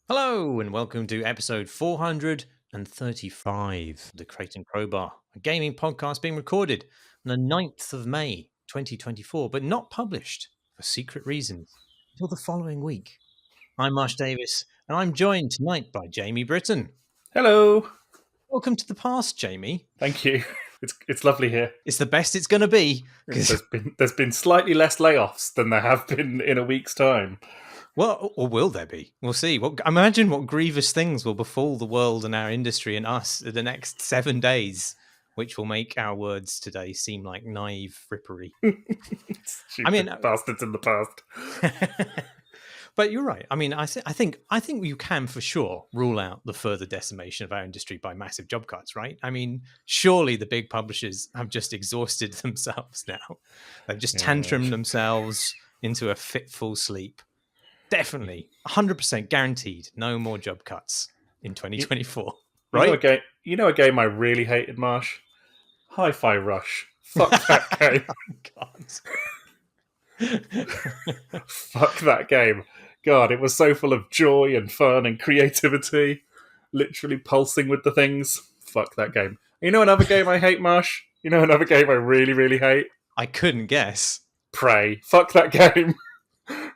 Hello, and welcome to episode 435 of the Crate and Crowbar, a gaming podcast being recorded on the 9th of May 2024, but not published for secret reasons until the following week. I'm Marsh Davis, and I'm joined tonight by Jamie Britton. Hello. Welcome to the past, Jamie. Thank you. It's lovely here. It's the best it's going to be. There's been slightly less layoffs than there have been in a week's time. Well, or will there be? We'll see. Imagine what grievous things will befall the world and our industry and us in the next 7 days, which will make our words today seem like naive frippery. Stupid bastards in the past. But you're right. I mean, I think you can for sure rule out the further decimation of our industry by massive job cuts, right? I mean, surely the big publishers have just exhausted themselves now. They've just tantrumed themselves into a fitful sleep. Definitely, 100% guaranteed, no more job cuts in 2024. Right? You know a game I really hated, Marsh? Hi-Fi Rush. Fuck that game. Oh, God. Fuck that game. God, it was so full of joy and fun and creativity. Literally pulsing with the things. Fuck that game. You know another game I hate, Marsh? You know another game I really, really hate? I couldn't guess. Prey. Fuck that game.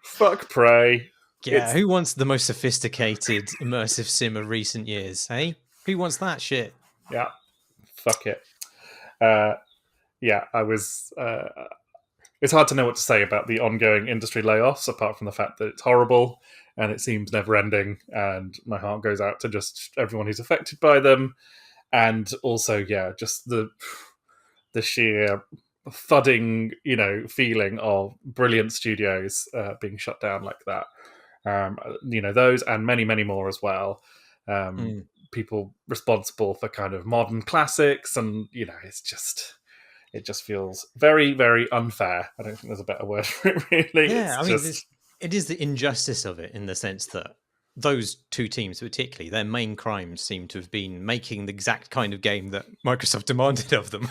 Fuck Prey. Yeah, who wants the most sophisticated immersive sim of recent years, hey? Who wants that shit? Yeah. Fuck it. I was... it's hard to know what to say about the ongoing industry layoffs, apart from the fact that it's horrible and it seems never-ending, and my heart goes out to just everyone who's affected by them. And also, just the sheer thudding, feeling of brilliant studios being shut down like that. Those and many, many more as well. People responsible for kind of modern classics, and it just feels very, very unfair. I don't think there's a better word for it, really. Yeah, it is the injustice of it in the sense that those two teams, particularly, their main crimes seem to have been making the exact kind of game that Microsoft demanded of them.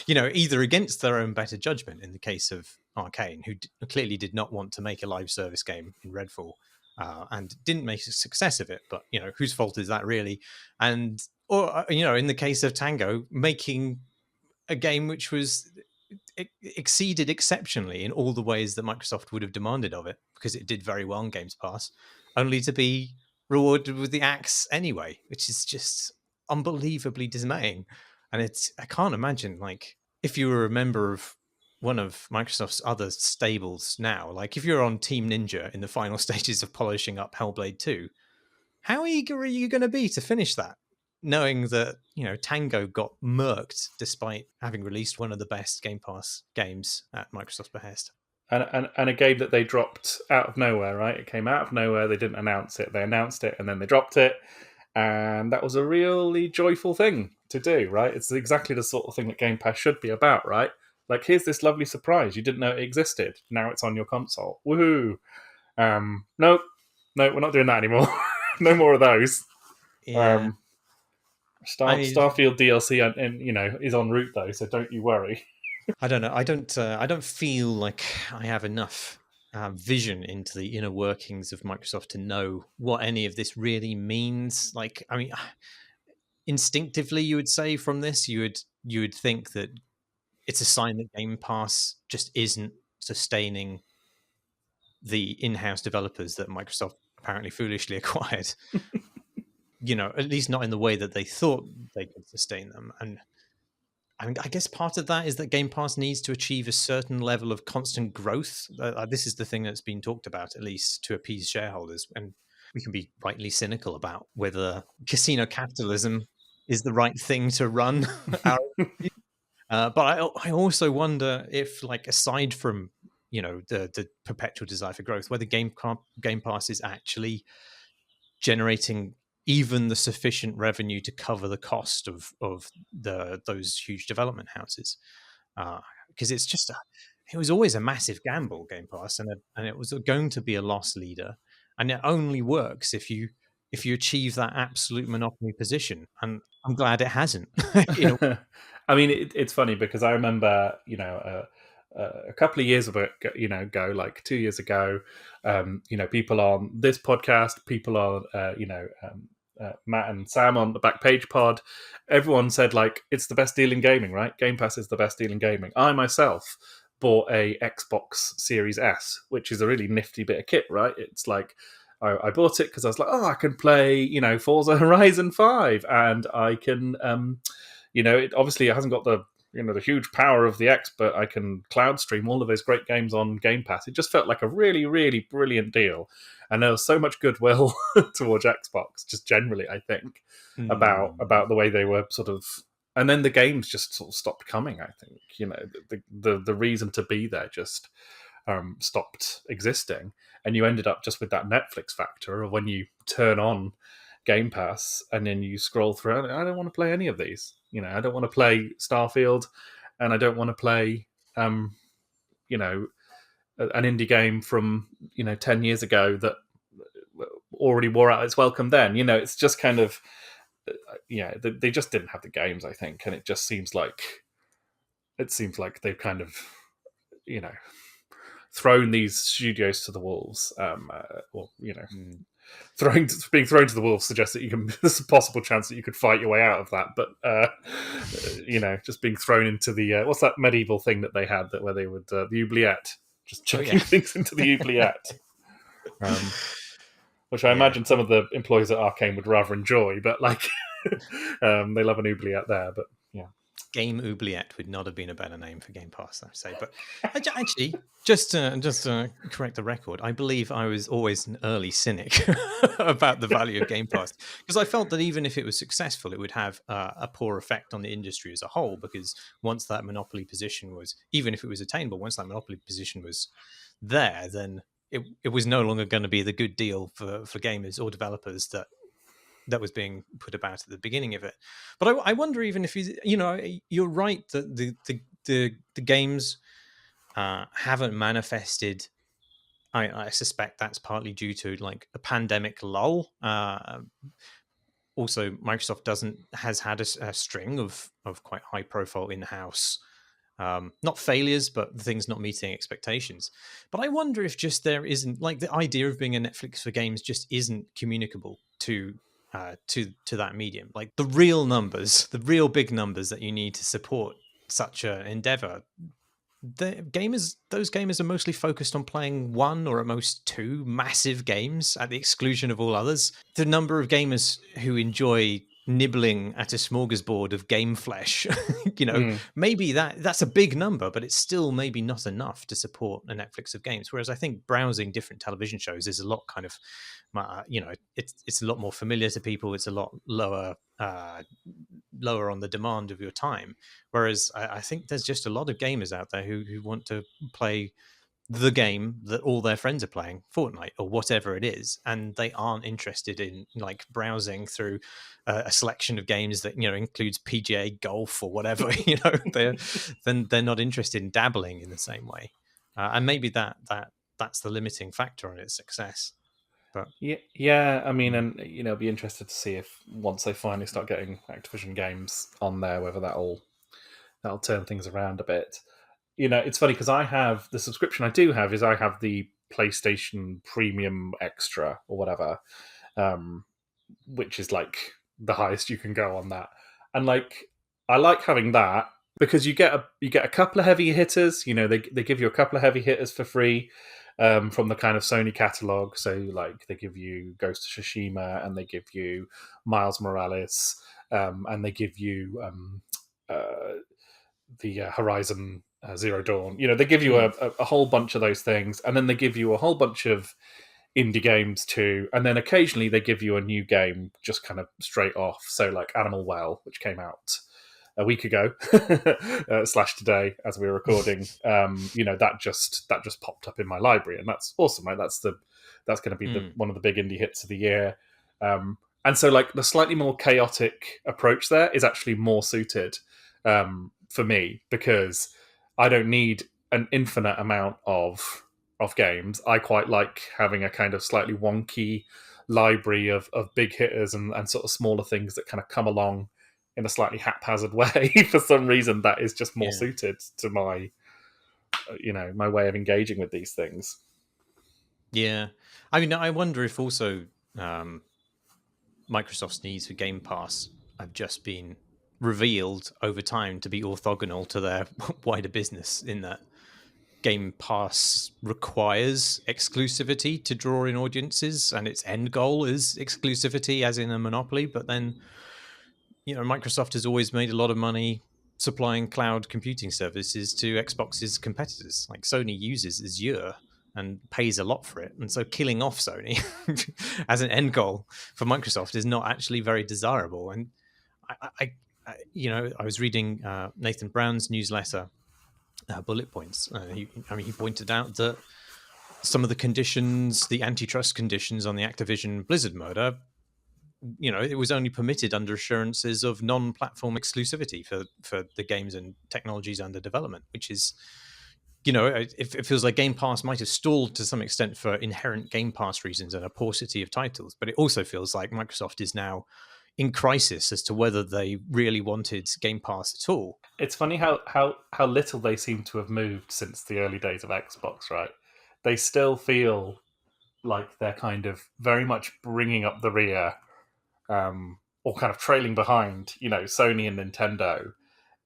Either against their own better judgment, in the case of Arcane, who clearly did not want to make a live service game in Redfall, and didn't make a success of it. But whose fault is that really? And in the case of Tango, making a game which was exceeded exceptionally in all the ways that Microsoft would have demanded of it, because it did very well in Games Pass, only to be rewarded with the axe anyway, which is just unbelievably dismaying. And I can't imagine, like, if you were a member of one of Microsoft's other stables now, like if you're on Team Ninja in the final stages of polishing up Hellblade 2, how eager are you going to be to finish that, knowing that Tango got murked despite having released one of the best Game Pass games at Microsoft's behest? And a game that they dropped out of nowhere, right? It came out of nowhere. They didn't announce it. They announced it, and then they dropped it. And that was a really joyful thing to do, right? It's exactly the sort of thing that Game Pass should be about, right? Like, here's this lovely surprise. You didn't know it existed. Now it's on your console. Woohoo! Nope, we're not doing that anymore. No more of those. Yeah. Starfield DLC, and is en route though, so don't you worry. I don't know. I don't feel like I have enough vision into the inner workings of Microsoft to know what any of this really means. Like, I mean, instinctively, you would say from this, you would think that it's a sign that Game Pass just isn't sustaining the in-house developers that Microsoft apparently foolishly acquired. At least not in the way that they thought they could sustain them. And I mean, I guess part of that is that Game Pass needs to achieve a certain level of constant growth. This is the thing that's been talked about, at least to appease shareholders. And we can be rightly cynical about whether casino capitalism is the right thing to run. But I also wonder if, like, aside from the perpetual desire for growth, whether Game Pass is actually generating even the sufficient revenue to cover the cost of those huge development houses, because it was always a massive gamble, Game Pass, and it was going to be a loss leader, and it only works if you achieve that absolute monopoly position, and I'm glad it hasn't. I mean, it's funny because I remember a couple of years ago, like 2 years ago, people on this podcast, people on, Matt and Sam on the Backpage Pod, everyone said like it's the best deal in gaming, right? Game Pass is the best deal in gaming. I myself bought a Xbox Series S, which is a really nifty bit of kit, right? It's like I bought it because I was like, I can play, Forza Horizon 5, and I can, it obviously it hasn't got the huge power of the X, but I can cloud stream all of those great games on Game Pass. It just felt like a really, really brilliant deal. And there was so much goodwill towards Xbox, just generally, I think, about the way they were sort of. And then the games just sort of stopped coming. I think the reason to be there just stopped existing, and you ended up just with that Netflix factor of when you turn on Game Pass and then you scroll through. I don't want to play any of these. I don't want to play Starfield, and I don't want to play, an indie game from 10 years ago that already wore out its welcome. Then it's just kind of they just didn't have the games, I think, and it just seems like they've kind of thrown these studios to the wolves, being thrown to the wolves suggests that there's a possible chance that you could fight your way out of that, but just being thrown into the what's that medieval thing that they had where they would the oubliette, just chucking things into the oubliette, which I imagine some of the employees at Arcane would rather enjoy, but like they love an oubliette there, but yeah. Game Oubliette would not have been a better name for Game Pass, I'd say. But actually, just to correct the record, I believe I was always an early cynic about the value of Game Pass, because I felt that even if it was successful, it would have a poor effect on the industry as a whole, because once that monopoly position was, even if it was attainable, once that monopoly position was there, then it was no longer going to be the good deal for gamers or developers that was being put about at the beginning of it. But I wonder, even if you're right that the games haven't manifested. I suspect that's partly due to like a pandemic lull. Also, Microsoft has had a string of quite high profile in-house, not failures, but things not meeting expectations. But I wonder if just there isn't, like, the idea of being a Netflix for games just isn't communicable to that medium. Like the real numbers, the real big numbers that you need to support such an endeavor, those gamers are mostly focused on playing one or at most two massive games at the exclusion of all others. The number of gamers who enjoy nibbling at a smorgasbord of game flesh, maybe that's a big number, but it's still maybe not enough to support a Netflix of games. Whereas I think browsing different television shows is a lot kind of, it's a lot more familiar to people. It's a lot lower on the demand of your time. Whereas I think there's just a lot of gamers out there who want to play the game that all their friends are playing, Fortnite or whatever it is, and they aren't interested in like browsing through a selection of games that includes PGA golf or whatever. They're not interested in dabbling in the same way, and maybe that's the limiting factor on its success. But yeah, I mean, and be interested to see if once they finally start getting Activision games on there, whether that'll turn things around a bit. It's funny because I have the subscription I do have is I have the PlayStation Premium Extra or whatever, which is like the highest you can go on that. And like I like having that because you get a couple of heavy hitters. They give you a couple of heavy hitters for free from the kind of Sony catalog. So like they give you Ghost of Tsushima and they give you Miles Morales and they give you the Horizon Zero Dawn. They give you a whole bunch of those things, and then they give you a whole bunch of indie games too, and then occasionally they give you a new game just kind of straight off. So like Animal Well, which came out a week ago / today as we were recording, that just popped up in my library, and that's awesome, right? That's going to be one of the big indie hits of the year. And so like the slightly more chaotic approach there is actually more suited for me, because I don't need an infinite amount of games. I quite like having a kind of slightly wonky library of big hitters and sort of smaller things that kind of come along in a slightly haphazard way. For some reason, that is just more suited to my my way of engaging with these things. Yeah, I mean, I wonder if also Microsoft's needs for Game Pass have just been revealed over time to be orthogonal to their wider business, in that Game Pass requires exclusivity to draw in audiences, and its end goal is exclusivity, as in a monopoly. But then, Microsoft has always made a lot of money supplying cloud computing services to Xbox's competitors. Like Sony uses Azure and pays a lot for it, and so killing off Sony as an end goal for Microsoft is not actually very desirable. And I was reading Nathan Brown's newsletter, Bullet Points. He pointed out that some of the conditions, the antitrust conditions on the Activision Blizzard murder, it was only permitted under assurances of non-platform exclusivity for the games and technologies under development, which is, it feels like Game Pass might have stalled to some extent for inherent Game Pass reasons and a paucity of titles, but it also feels like Microsoft is now in crisis as to whether they really wanted Game Pass at all. It's funny how little they seem to have moved since the early days of Xbox, right? They still feel like they're kind of very much bringing up the rear, or kind of trailing behind, Sony and Nintendo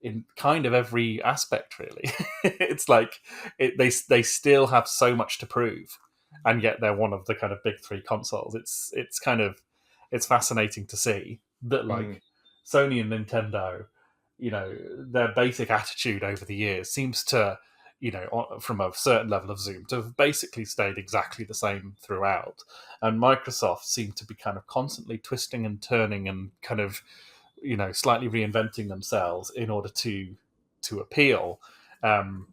in kind of every aspect, really. It's like they still have so much to prove, and yet they're one of the kind of big three consoles. It's fascinating to see that, like, Sony and Nintendo, their basic attitude over the years seems to, from a certain level of zoom, to have basically stayed exactly the same throughout. And Microsoft seemed to be kind of constantly twisting and turning and kind of, slightly reinventing themselves in order to appeal. And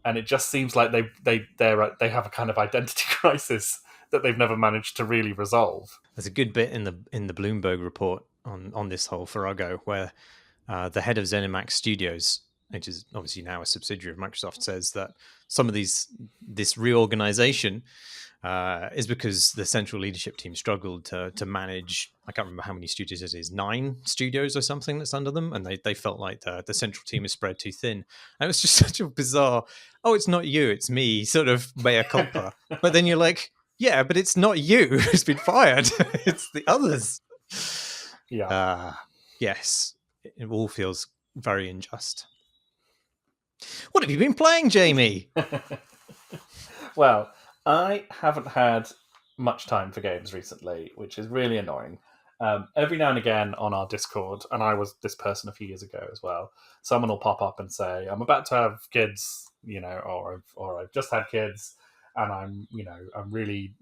it just seems like they have a kind of identity crisis that they've never managed to really resolve. There's a good bit in the Bloomberg report on this whole farrago where the head of ZeniMax Studios, which is obviously now a subsidiary of Microsoft, says that some of this reorganization is because the central leadership team struggled to manage. I can't remember how many studios it is, 9 studios or something that's under them, and they felt like the central team is spread too thin. And it was just such a bizarre, oh, it's not you, it's me, sort of mea culpa. But then you're like, yeah, but it's not you who's been fired. It's the others. Yeah. Yes, it all feels very unjust. What have you been playing, Jamie? Well, I haven't had much time for games recently, which is really annoying. Every now and again on our Discord, and I was this person a few years ago as well, someone will pop up and say, I'm about to have kids, or I've just had kids, and I'm really,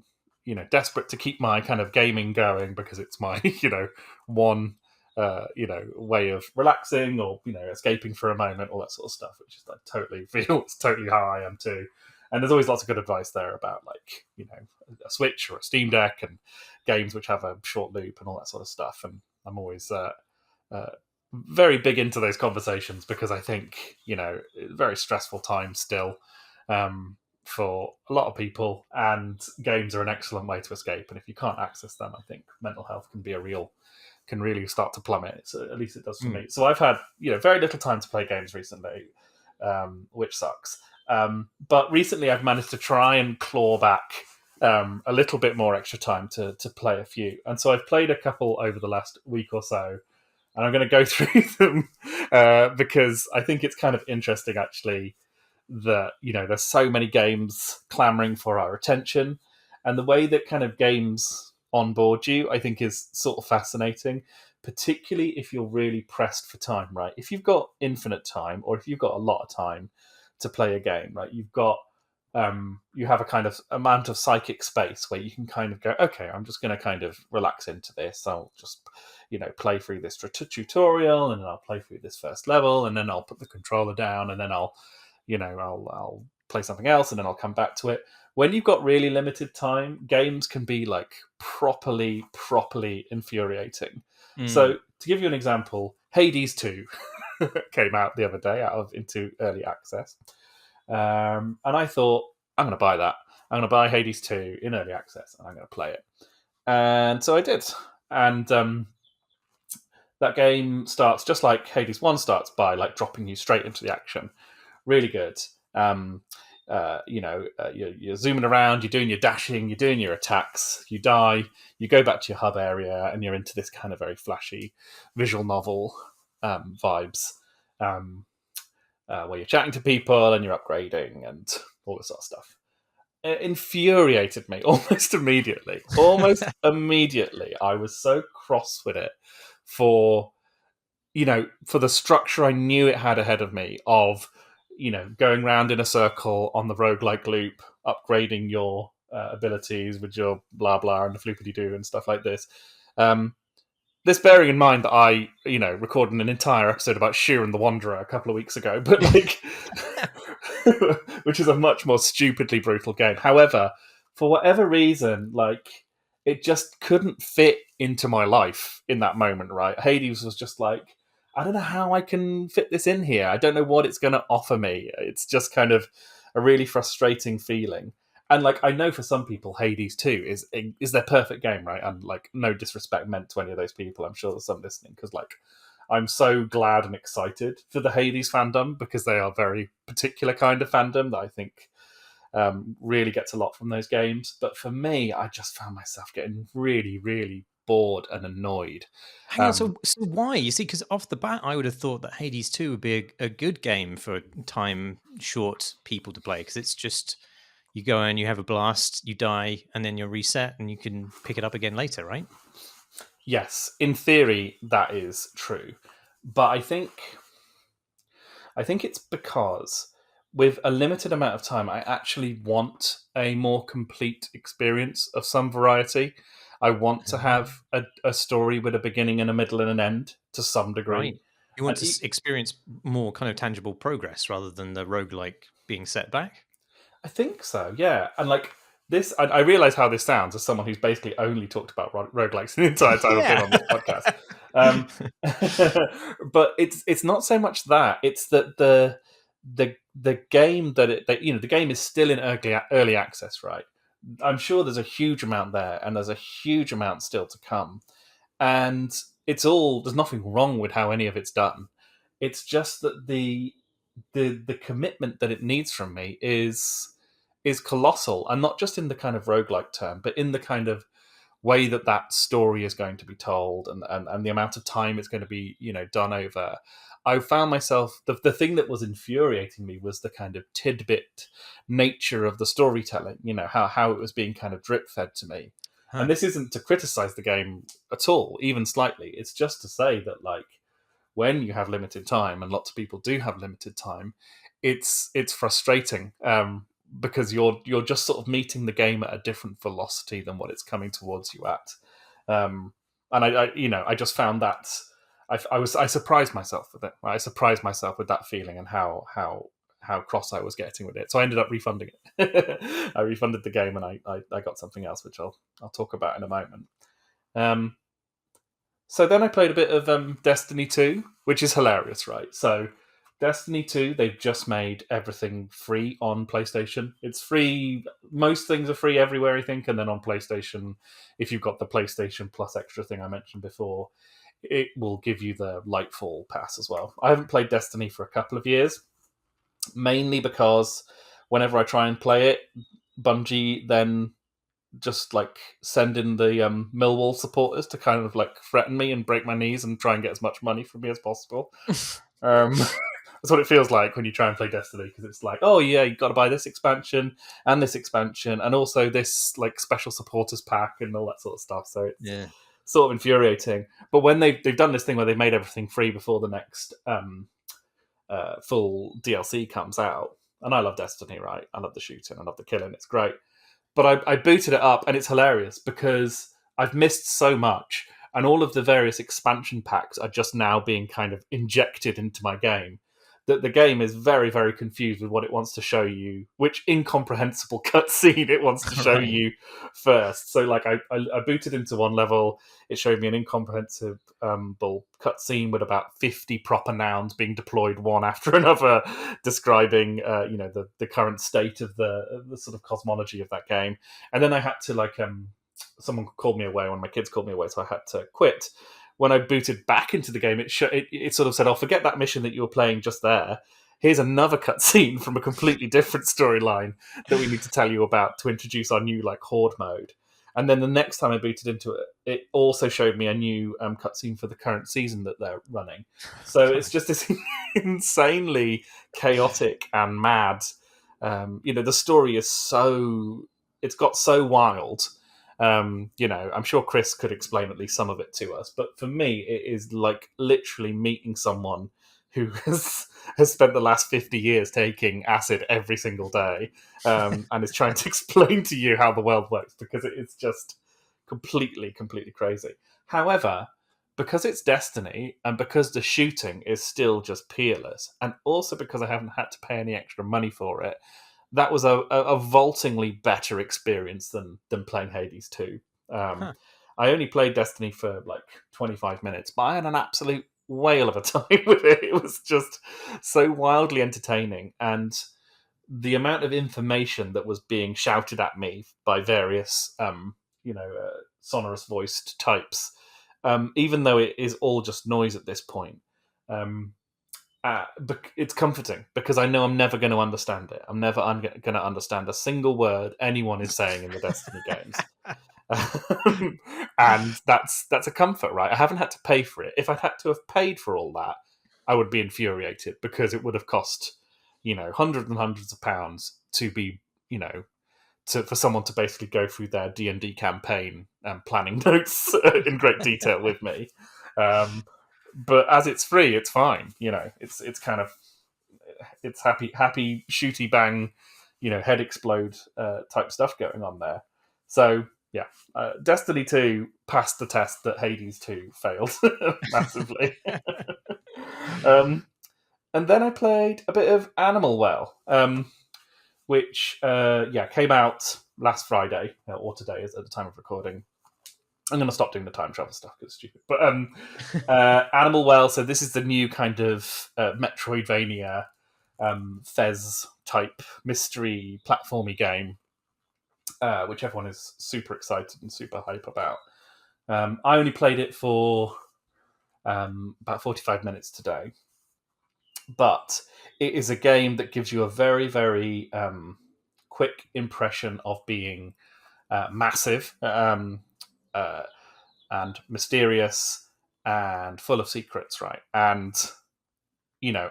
desperate to keep my kind of gaming going because it's my, one way of relaxing or escaping for a moment, all that sort of stuff, which is like totally feels totally how I am too. And there's always lots of good advice there about, like, a Switch or a Steam Deck and games which have a short loop and all that sort of stuff. And I'm always very big into those conversations because I think very stressful time still for a lot of people, and games are an excellent way to escape. And if you can't access them, I think mental health can really start to plummet. So at least it does for me. So I've had very little time to play games recently, which sucks. But recently I've managed to try and claw back a little bit more extra time to play a few. And so I've played a couple over the last week or so, and I'm going to go through them because I think it's kind of interesting, actually, that there's so many games clamoring for our attention, and the way that kind of games onboard you, I think, is sort of fascinating, particularly if you're really pressed for time, right? If you've got infinite time, or if you've got a lot of time to play a game, right? You've got you have a kind of amount of psychic space where you can kind of go, okay, I'm just going to kind of relax into this. I'll just play through this tutorial, and then I'll play through this first level, and then I'll put the controller down, and then I'll play something else, and then I'll come back to it. When you've got really limited time, games can be like properly infuriating. So to give you an example, Hades 2 came out the other day into early access. And I thought, I'm going to buy that. I'm going to buy Hades 2 in early access, and I'm going to play it. And so I did. And that game starts just like Hades 1 starts, by like dropping you straight into the action. Really good. You're zooming around, you're doing your dashing, you're doing your attacks, you die, you go back to your hub area, and you're into this kind of very flashy visual novel vibes, where you're chatting to people and you're upgrading and all this sort of stuff. It infuriated me almost immediately. Almost immediately, I was so cross with it for for the structure I knew it had ahead of me of, going round in a circle on the roguelike loop, upgrading your abilities with your blah blah and the floopity doo and stuff like this. This bearing in mind that I, recorded an entire episode about Sheer and the Wanderer a couple of weeks ago, but which is a much more stupidly brutal game. However, for whatever reason, it just couldn't fit into my life in that moment, right? Hades was just like, I don't know how I can fit this in here. I don't know what it's going to offer me. It's just kind of a really frustrating feeling. And I know for some people, Hades 2 is their perfect game, right? And no disrespect meant to any of those people. I'm sure there's some listening because I'm so glad and excited for the Hades fandom because they are a very particular kind of fandom that I think really gets a lot from those games. But for me, I just found myself getting really, really bored and annoyed. Hang on, so why? You see, because off the bat, I would have thought that Hades 2 would be a good game for time-short people to play, because it's just, you go and you have a blast, you die, and then you're reset, and you can pick it up again later, right? Yes, in theory, that is true. But I think it's because with a limited amount of time, I actually want a more complete experience of some variety. I want to have a story with a beginning and a middle and an end to some degree. Right. You want to experience more kind of tangible progress rather than the roguelike being set back? I think so, yeah. And this, I realise how this sounds as someone who's basically only talked about roguelikes the entire time I've been on this podcast. But it's not so much that; it's that the game the game is still in early access, right? I'm sure there's a huge amount there, and there's a huge amount still to come. And there's nothing wrong with how any of it's done. It's just that the commitment that it needs from me is colossal, and not just in the kind of roguelike term, but in the kind of way that story is going to be told, and the amount of time it's going to be done over. I found myself, the thing that was infuriating me was the kind of tidbit nature of the storytelling, how it was being kind of drip fed to me. Huh. And this isn't to criticize the game at all, even slightly. It's just to say that when you have limited time, and lots of people do have limited time, it's frustrating because you're just sort of meeting the game at a different velocity than what it's coming towards you at. And I just found that I surprised myself with it. Right? I surprised myself with that feeling and how cross I was getting with it. So I ended up refunding it. I refunded the game, and I got something else, which I'll talk about in a moment. So then I played a bit of Destiny 2, which is hilarious, right? So Destiny 2, they've just made everything free on PlayStation. It's free. Most things are free everywhere, I think. And then on PlayStation, if you've got the PlayStation Plus extra thing I mentioned before, it will give you the Lightfall pass as well. I haven't played Destiny for a couple of years, mainly because whenever I try and play it, Bungie then just send in the Millwall supporters to kind of threaten me and break my knees and try and get as much money from me as possible. That's what it feels like when you try and play Destiny, because it's oh yeah, you've got to buy this expansion and also this special supporters pack and all that sort of stuff. So it's sort of infuriating. But when they've done this thing where they've made everything free before the next full DLC comes out, and I love Destiny, right? I love the shooting, I love the killing, it's great. But I booted it up, and it's hilarious because I've missed so much, and all of the various expansion packs are just now being kind of injected into my game, that the game is very, very confused with what it wants to show you, which incomprehensible cutscene it wants to show you first. So I booted into one level, it showed me an incomprehensible cutscene with about 50 proper nouns being deployed one after another, describing the current state of the sort of cosmology of that game. And then I had to someone called me away, one of my kids called me away, so I had to quit. When I booted back into the game, it sort of said, "Oh, forget that mission that you were playing just there. here's another cutscene from a completely different storyline that we need to tell you about to introduce our new like horde mode. And then the next time I booted into it, it also showed me a new cutscene for the current season that they're running. So it's just this insanely chaotic and mad. The story is it's got so wild. I'm sure Chris could explain at least some of it to us, but for me, it is like literally meeting someone who has spent the last 50 years taking acid every single day, and is trying to explain to you how the world works, because it is just completely crazy. However, because it's Destiny, and because the shooting is still just peerless, and also because I haven't had to pay any extra money for it, that was a vaultingly better experience than playing Hades 2. Um, Huh. I only played Destiny for like 25 minutes, but I had an absolute whale of a time with it. It was just so wildly entertaining, and the amount of information that was being shouted at me by various, sonorous voiced types, even though it is all just noise at this point. Um, it's comforting because I know I'm never going to understand it. I'm never going to understand a single word anyone is saying in the Destiny games. And that's a comfort, right? I haven't had to pay for it. If I'd had to have paid for all that, I would be infuriated, because it would have cost, hundreds and hundreds of pounds to be, for someone to basically go through their D&D campaign and planning notes in great detail with me. But as it's free, it's fine. It's kind of, it's happy shooty bang, head explode type stuff going on there. So yeah, Destiny 2 passed the test that Hades 2 failed massively. And then I played a bit of Animal Well, which came out last Friday, or today is at the time of recording. I'm going to stop doing the time travel stuff because it's stupid. But Animal Well, so this is the new kind of Metroidvania, Fez type mystery platformy game, which everyone is super excited and super hype about. I only played it for about 45 minutes today, but it is a game that gives you a very, very quick impression of being massive, and mysterious and full of secrets, right? And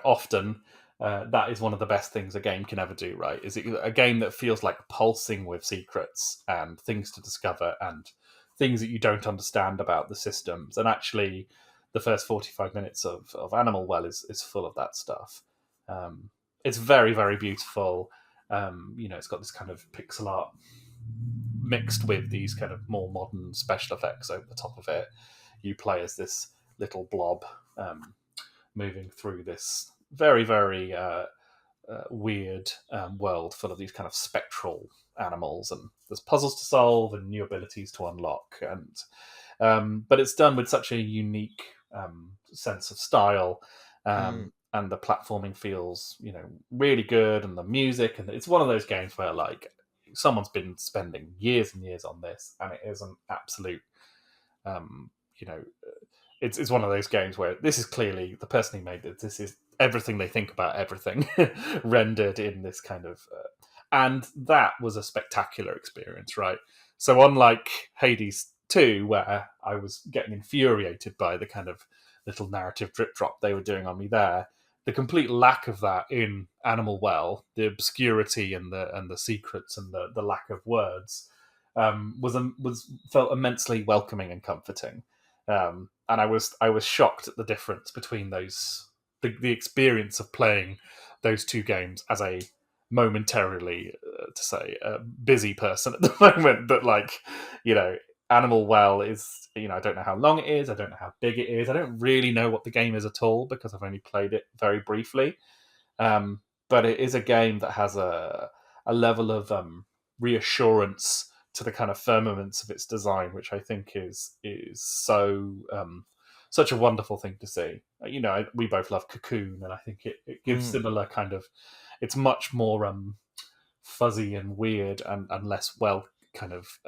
often that is one of the best things a game can ever do, right? Is it a game that feels like pulsing with secrets and things to discover and things that you don't understand about the systems. And actually, the first 45 minutes of Animal Well is full of that stuff. It's very, very beautiful. It's got this kind of pixel art mixed with these kind of more modern special effects over the top of it. You play as this little blob moving through this very, very weird world full of these kind of spectral animals, and there's puzzles to solve and new abilities to unlock. And but it's done with such a unique sense of style. Mm. And the platforming feels, really good, and the music, and it's one of those games where like someone's been spending years and years on this, and it is an absolute, um, you know, it's one of those games where this is clearly the person who made it. This is everything they think about everything rendered in this kind of, and that was a spectacular experience, right? So unlike Hades 2, where I was getting infuriated by the kind of little narrative drip drop they were doing on me there, the complete lack of that in Animal Well, the obscurity and the secrets and the lack of words, was felt immensely welcoming and comforting. And I was shocked at the difference between those, the experience of playing those two games as a momentarily, to say, a busy person at the moment, that like, Animal Well is, I don't know how long it is, I don't know how big it is, I don't really know what the game is at all because I've only played it very briefly. But it is a game that has a level of reassurance to the kind of firmaments of its design, which I think is so such a wonderful thing to see. We both love Cocoon, and I think it gives Mm. similar kind of. It's much more fuzzy and weird and less well kind of.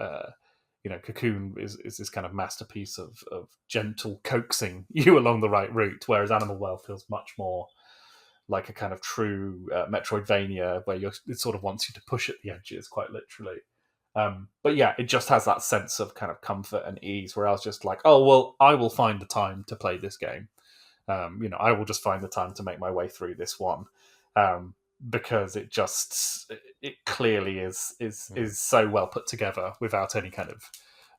Cocoon is this kind of masterpiece of gentle coaxing you along the right route, whereas Animal Well feels much more like a kind of true Metroidvania where it sort of wants you to push at the edges, quite literally. But yeah, it just has that sense of kind of comfort and ease where I was just like, oh, well, I will find the time to play this game. I will just find the time to make my way through this one. Because it clearly is so well put together without any kind of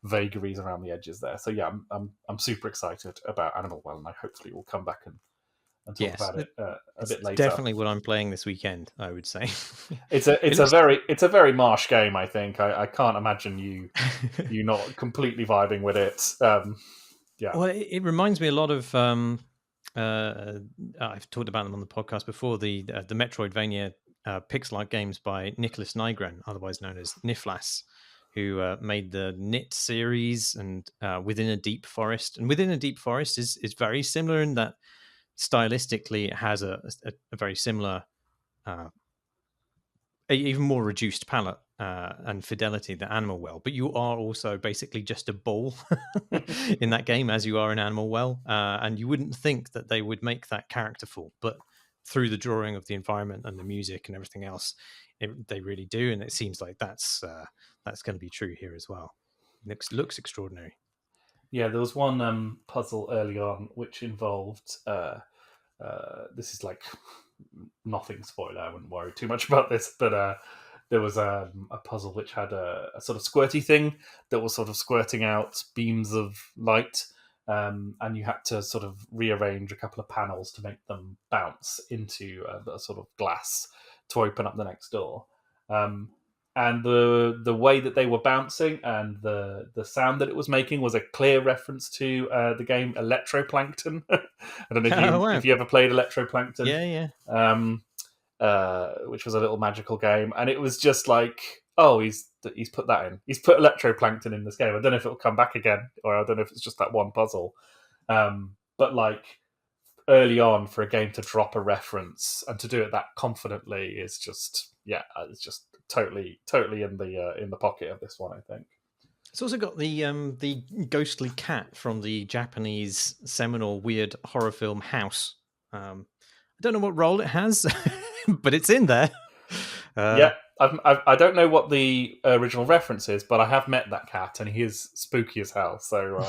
vagaries around the edges there. So yeah, I'm super excited about Animal Well, and I hopefully will come back and talk Yes, about it a it's bit later. definitely what I'm playing this weekend, I would say. It's It looks a very Marsh game. I think I can't imagine you not completely vibing with it. Yeah, well, it reminds me a lot of. I've talked about them on the podcast before. The Metroidvania pixel art games by Nicholas Nygren, otherwise known as Niflas, who made the Knit series and Within a Deep Forest. And Within a Deep Forest is very similar in that stylistically it has a very similar, even more reduced palette and fidelity than Animal Well, but you are also basically just a ball in that game as you are in Animal Well, and you wouldn't think that they would make that characterful, but through the drawing of the environment and the music and everything else, they really do, and it seems like that's going to be true here as well. Looks extraordinary. yeah. There was one puzzle early on which involved. This is like nothing spoiler. I wouldn't worry too much about this, but there was a puzzle which had a sort of squirty thing that was sort of squirting out beams of light, and you had to sort of rearrange a couple of panels to make them bounce into a sort of glass to open up the next door. Um, and the way that they were bouncing and the sound that it was making was a clear reference to the game Electroplankton. I don't know Oh wow, if you ever played Electroplankton, yeah, yeah. um, which was a little magical game, and it was just like, oh, he's put that in. He's put Electroplankton in this game. I don't know if it'll come back again, or I don't know if it's just that one puzzle. But like early on, for a game to drop a reference and to do it that confidently is just it's just totally in the pocket of this one, I think. It's also got the ghostly cat from the Japanese seminal weird horror film House. I don't know what role it has, but it's in there. Yeah, I don't know what the original reference is, but I have met that cat, and he is spooky as hell. So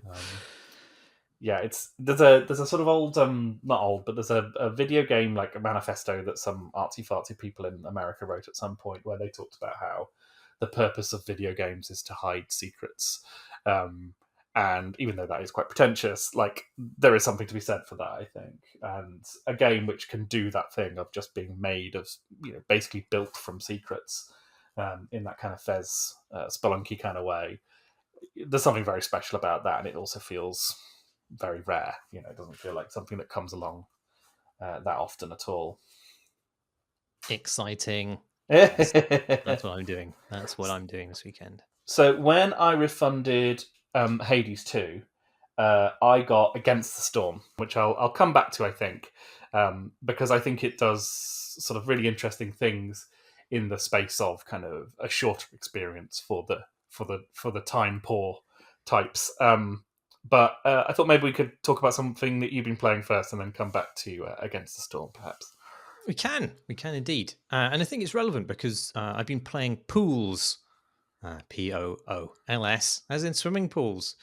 um, yeah, there's a sort of old not old, but there's a video game like a manifesto that some artsy fartsy people in America wrote at some point where they talked about how the purpose of video games is to hide secrets. And even though that is quite pretentious, like there is something to be said for that, I think. And a game which can do that thing of just being made of, basically built from secrets, in that kind of Fez spelunky kind of way, there's something very special about that, and it also feels very rare. It doesn't feel like something that comes along that often at all. Exciting. Yes, that's what I'm doing. That's what I'm doing this weekend. So when I refunded Hades 2, I got Against the Storm, which I'll come back to, I think, because I think it does sort of really interesting things in the space of kind of a shorter experience for the time poor types. But I thought maybe we could talk about something that you've been playing first, and then come back to Against the Storm, perhaps. We can indeed, and I think it's relevant because I've been playing pools, POOLS, as in swimming pools,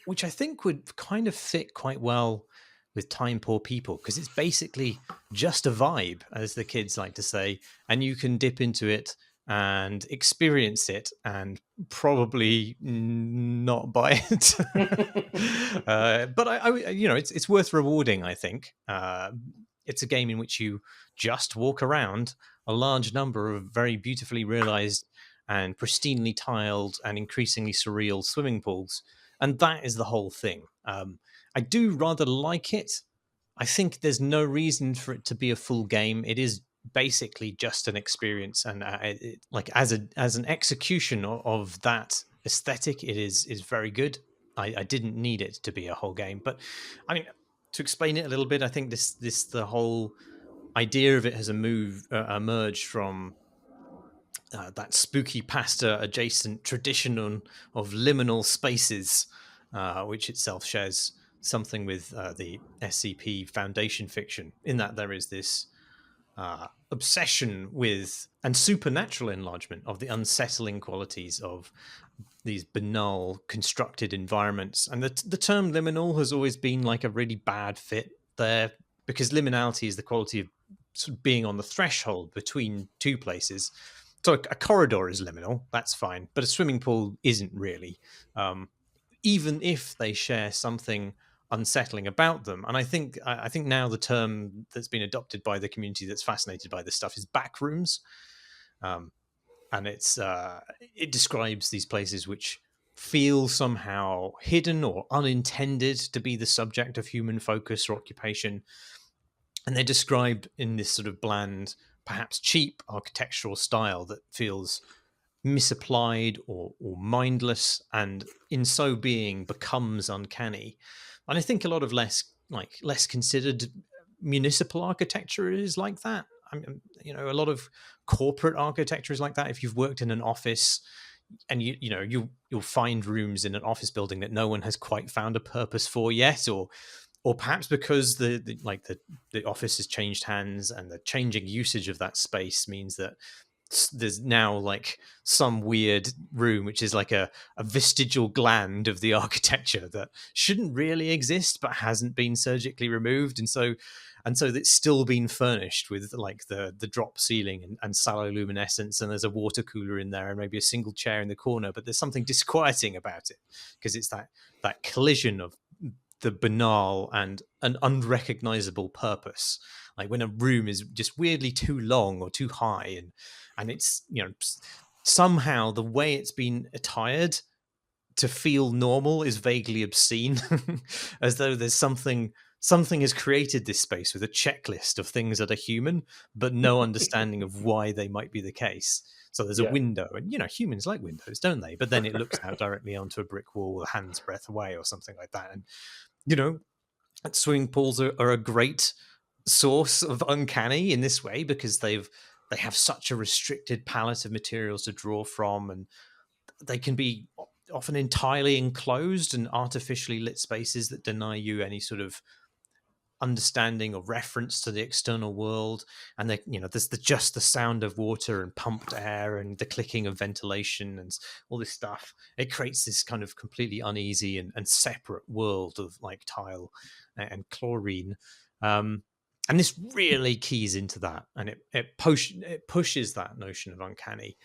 which I think would kind of fit quite well with time poor people because it's basically just a vibe, as the kids like to say, and you can dip into it and experience it and probably not buy it. But it's worth rewarding, I think. It's a game in which you just walk around a large number of very beautifully realized and pristinely tiled and increasingly surreal swimming pools. And that is the whole thing. I do rather like it. I think there's no reason for it to be a full game. It is basically just an experience, and like as an execution of that aesthetic, it is very good. I didn't need it to be a whole game, but I mean, to explain it a little bit, I think the whole idea of it has emerged from that spooky pasta adjacent tradition of liminal spaces, which itself shares something with the SCP Foundation fiction, in that there is this obsession with and supernatural enlargement of the unsettling qualities of these banal constructed environments. And the term liminal has always been like a really bad fit there, because liminality is the quality of sort of being on the threshold between two places. So a corridor is liminal, that's fine, but a swimming pool isn't really, even if they share something unsettling about them. And I think now the term that's been adopted by the community that's fascinated by this stuff is backrooms. Um, and it describes these places which feel somehow hidden or unintended to be the subject of human focus or occupation, and they're described in this sort of bland, perhaps cheap architectural style that feels misapplied or mindless, and in so being becomes uncanny. And I think a lot of less considered municipal architecture is like that. I mean, a lot of corporate architecture is like that. If you've worked in an office, and you'll find rooms in an office building that no one has quite found a purpose for yet, or perhaps because the office has changed hands, and the changing usage of that space means that there's now like some weird room which is like a vestigial gland of the architecture that shouldn't really exist but hasn't been surgically removed, and so it's still been furnished with like the drop ceiling and sallow luminescence, and there's a water cooler in there and maybe a single chair in the corner, but there's something disquieting about it because it's that collision of the banal and an unrecognizable purpose. Like when a room is just weirdly too long or too high, and it's somehow the way it's been attired to feel normal is vaguely obscene, as though there's something has created this space with a checklist of things that are human, but no understanding of why they might be the case. So there's a Yeah. window, and humans like windows, don't they? But then it looks out directly onto a brick wall a hand's breadth away or something like that. And swimming pools are a great source of uncanny in this way, because they have such a restricted palette of materials to draw from, and they can be often entirely enclosed and artificially lit spaces that deny you any sort of understanding or reference to the external world. And there's just the sound of water and pumped air and the clicking of ventilation and all this stuff. It creates this kind of completely uneasy and separate world of like tile and chlorine. And this really keys into that, and it pushes that notion of uncanny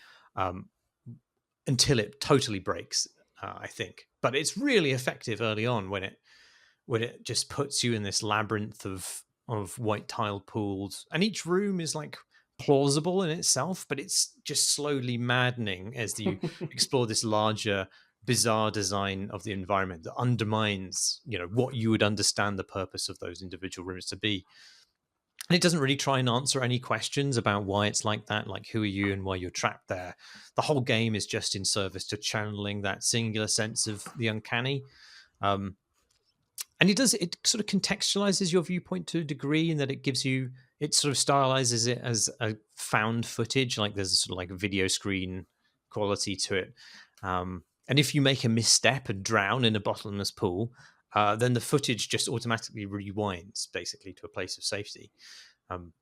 until it totally breaks, I think. But it's really effective early on when it just puts you in this labyrinth of white tiled pools, and each room is like plausible in itself, but it's just slowly maddening as you explore this larger, bizarre design of the environment that undermines what you would understand the purpose of those individual rooms to be. And it doesn't really try and answer any questions about why it's like that, like who are you and why you're trapped there. The whole game is just in service to channeling that singular sense of the uncanny. And it sort of contextualizes your viewpoint to a degree, in that it sort of stylizes it as a found footage, like there's a sort of like a video screen quality to it. And if you make a misstep and drown in a bottomless pool, then the footage just automatically rewinds basically to a place of safety. And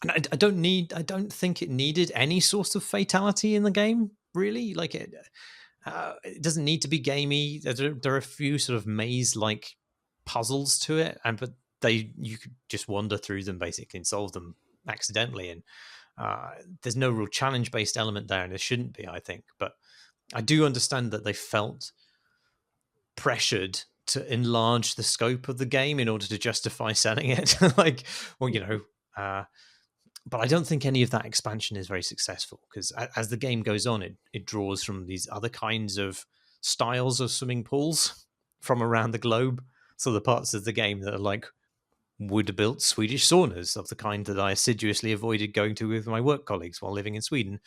I don't think it needed any sort of fatality in the game, really. Like it doesn't need to be gamey. There are a few sort of maze-like puzzles to it, but you could just wander through them basically and solve them accidentally. And there's no real challenge-based element there, and there shouldn't be, I think. But I do understand that they felt pressured to enlarge the scope of the game in order to justify selling it. Like, well, but I don't think any of that expansion is very successful, because as the game goes on, it draws from these other kinds of styles of swimming pools from around the globe. So the parts of the game that are like wood-built Swedish saunas of the kind that I assiduously avoided going to with my work colleagues while living in Sweden.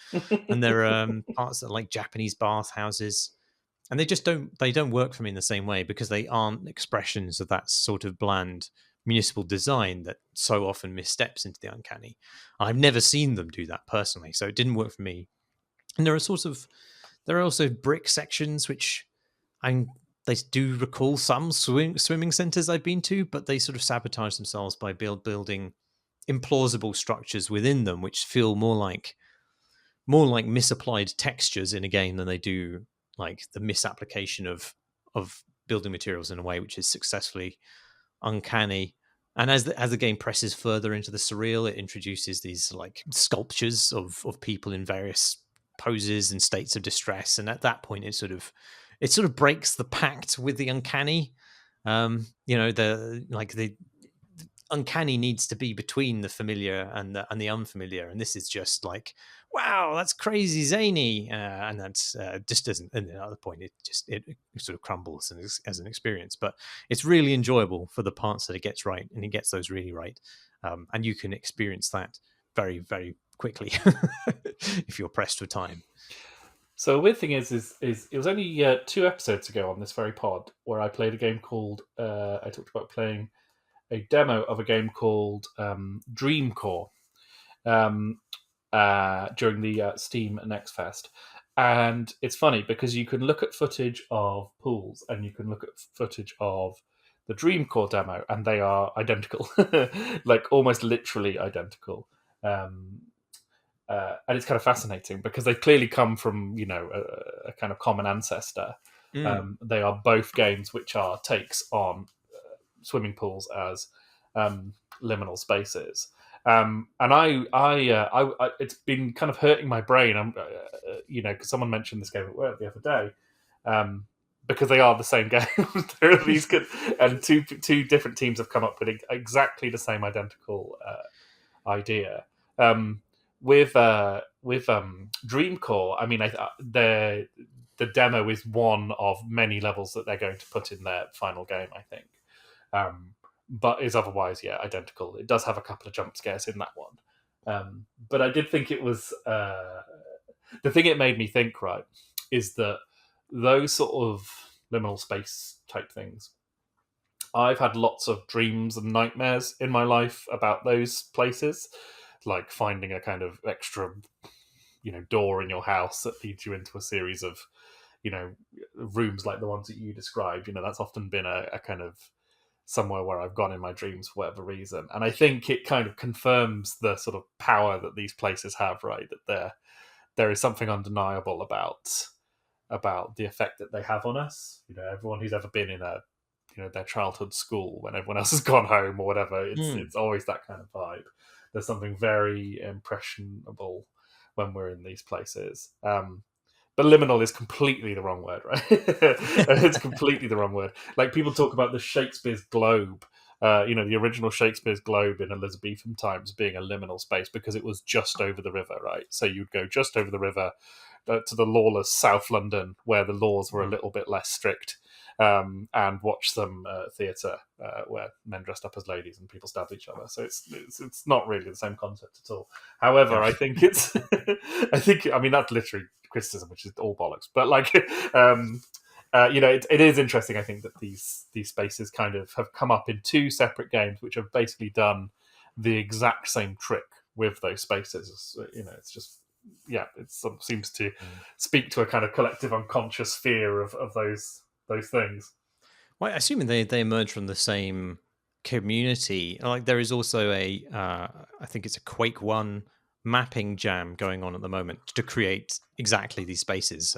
And there are parts that are like Japanese bathhouses. And they don't work for me in the same way, because they aren't expressions of that sort of bland municipal design that so often missteps into the uncanny. I've never seen them do that personally, so it didn't work for me. And there are also brick sections which I'm they do recall some swimming centers I've been to, but they sort of sabotage themselves by building implausible structures within them, which feel more like misapplied textures in a game than they do like the misapplication of building materials in a way which is successfully uncanny. And as the game presses further into the surreal, it introduces these like sculptures of people in various poses and states of distress. And at that point, it sort of breaks the pact with the uncanny. The uncanny needs to be between the familiar and the unfamiliar, and this is just like, wow, that's crazy zany, and that's just doesn't. And at the point, it sort of crumbles as an experience. But it's really enjoyable for the parts that it gets right, and it gets those really right, and you can experience that very, very quickly if you're pressed for time. So the weird thing is it was only 2 episodes ago on this very pod where I played a game called. I talked about playing a demo of a game called Dreamcore during the Steam Next Fest. And it's funny because you can look at footage of pools and you can look at footage of the Dreamcore demo, and they are identical, like almost literally identical. And it's kind of fascinating because they clearly come from a kind of common ancestor. They are both games which are takes on swimming pools as liminal spaces. And it's been kind of hurting my brain. Because someone mentioned this game at work the other day, because they are the same game. There are these good, and two different teams have come up with exactly the same identical idea. With Dreamcore, I mean, the demo is one of many levels that they're going to put in their final game, I think. But is otherwise, identical. It does have a couple of jump scares in that one. But I did think it was... the thing it made me think, right, is that those sort of liminal space type things, I've had lots of dreams and nightmares in my life about those places, like finding a kind of extra, door in your house that leads you into a series of, rooms like the ones that you described. That's often been a kind of somewhere where I've gone in my dreams for whatever reason. And I think it kind of confirms the sort of power that these places have, right? That there is something undeniable about the effect that they have on us. Everyone who's ever been in their childhood school when everyone else has gone home or whatever, it's always that kind of vibe. There's something very impressionable when we're in these places. But liminal is completely the wrong word, right? It's completely the wrong word. Like, people talk about the Shakespeare's globe, the original Shakespeare's globe in Elizabethan times being a liminal space because it was just over the river, right? So you'd go just over the river to the lawless South London, where the laws were a little bit less strict, and watch some theatre where men dressed up as ladies and people stabbed each other. So it's not really the same concept at all. However, I think it's I mean, that's literally criticism, which is all bollocks. But it is interesting. I think that these spaces kind of have come up in two separate games, which have basically done the exact same trick with those spaces. It's just it seems to speak to a kind of collective unconscious fear of those things. Well, assuming they emerge from the same community, like there is also I think it's a Quake 1 mapping jam going on at the moment to create exactly these spaces,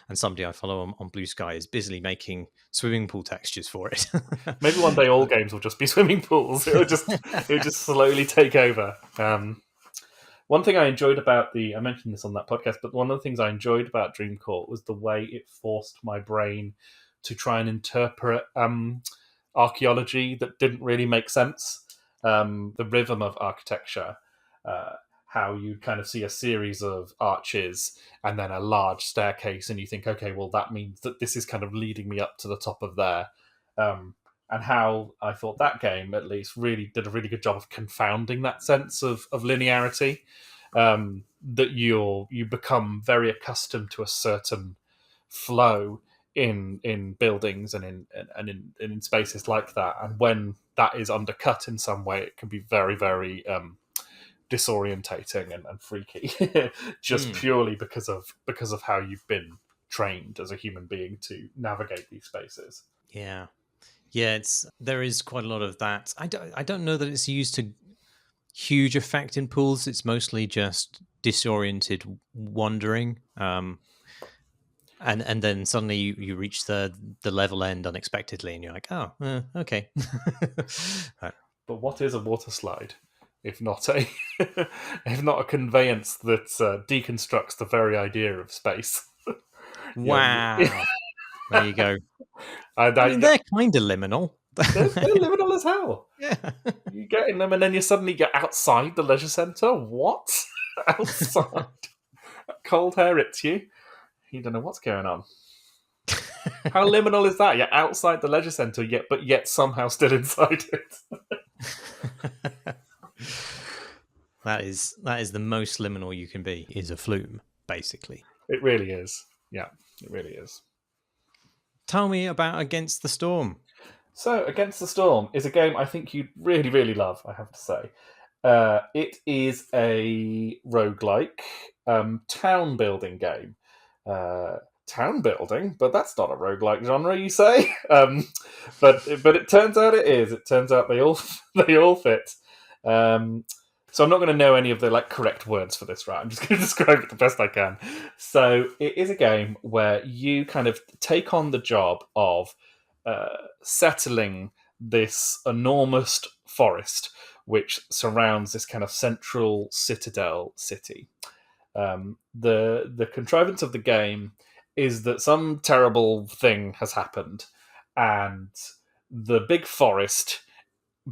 and somebody I follow on Blue Sky is busily making swimming pool textures for it. Maybe one day all games will just be swimming pools. It'll just slowly take over. One thing I enjoyed about I mentioned this on that podcast, but one of the things I enjoyed about Dreamcore was the way it forced my brain to try and interpret archaeology that didn't really make sense. The rhythm of architecture, how you kind of see a series of arches and then a large staircase, and you think, okay, well, that means that this is kind of leading me up to the top of there. And how I thought that game, at least, really did a really good job of confounding that sense of linearity. That you become very accustomed to a certain flow in buildings and in spaces like that, and when that is undercut in some way, it can be very, very disorientating and freaky, just purely because of how you've been trained as a human being to navigate these spaces. Yeah. Yeah, there is quite a lot of that. I don't know that it's used to huge effect in pools. It's mostly just disoriented wandering. And then suddenly you reach the level end unexpectedly, and you're like, oh, okay. But what is a water slide if not a if not a conveyance that deconstructs the very idea of space? Wow. There you go. And I mean, they're kind of liminal. they're liminal as hell. Yeah. You get in them, and then you suddenly get outside the leisure centre. What? Outside? Cold air hits you. You don't know what's going on. How liminal is that? You're outside the leisure centre, yet somehow still inside it. That is the most liminal you can be, is a flume, basically. It really is. Yeah, it really is. Tell me about Against the Storm. So, Against the Storm is a game I think you'd really, really love, I have to say. It is a roguelike town building game. Town building, but that's not a roguelike genre, you say? But it turns out it is. It turns out they all fit. So I'm not going to know any of the correct words for this, right? I'm just going to describe it the best I can. So it is a game where you kind of take on the job of settling this enormous forest which surrounds this kind of central citadel city. The contrivance of the game is that some terrible thing has happened, and the big forest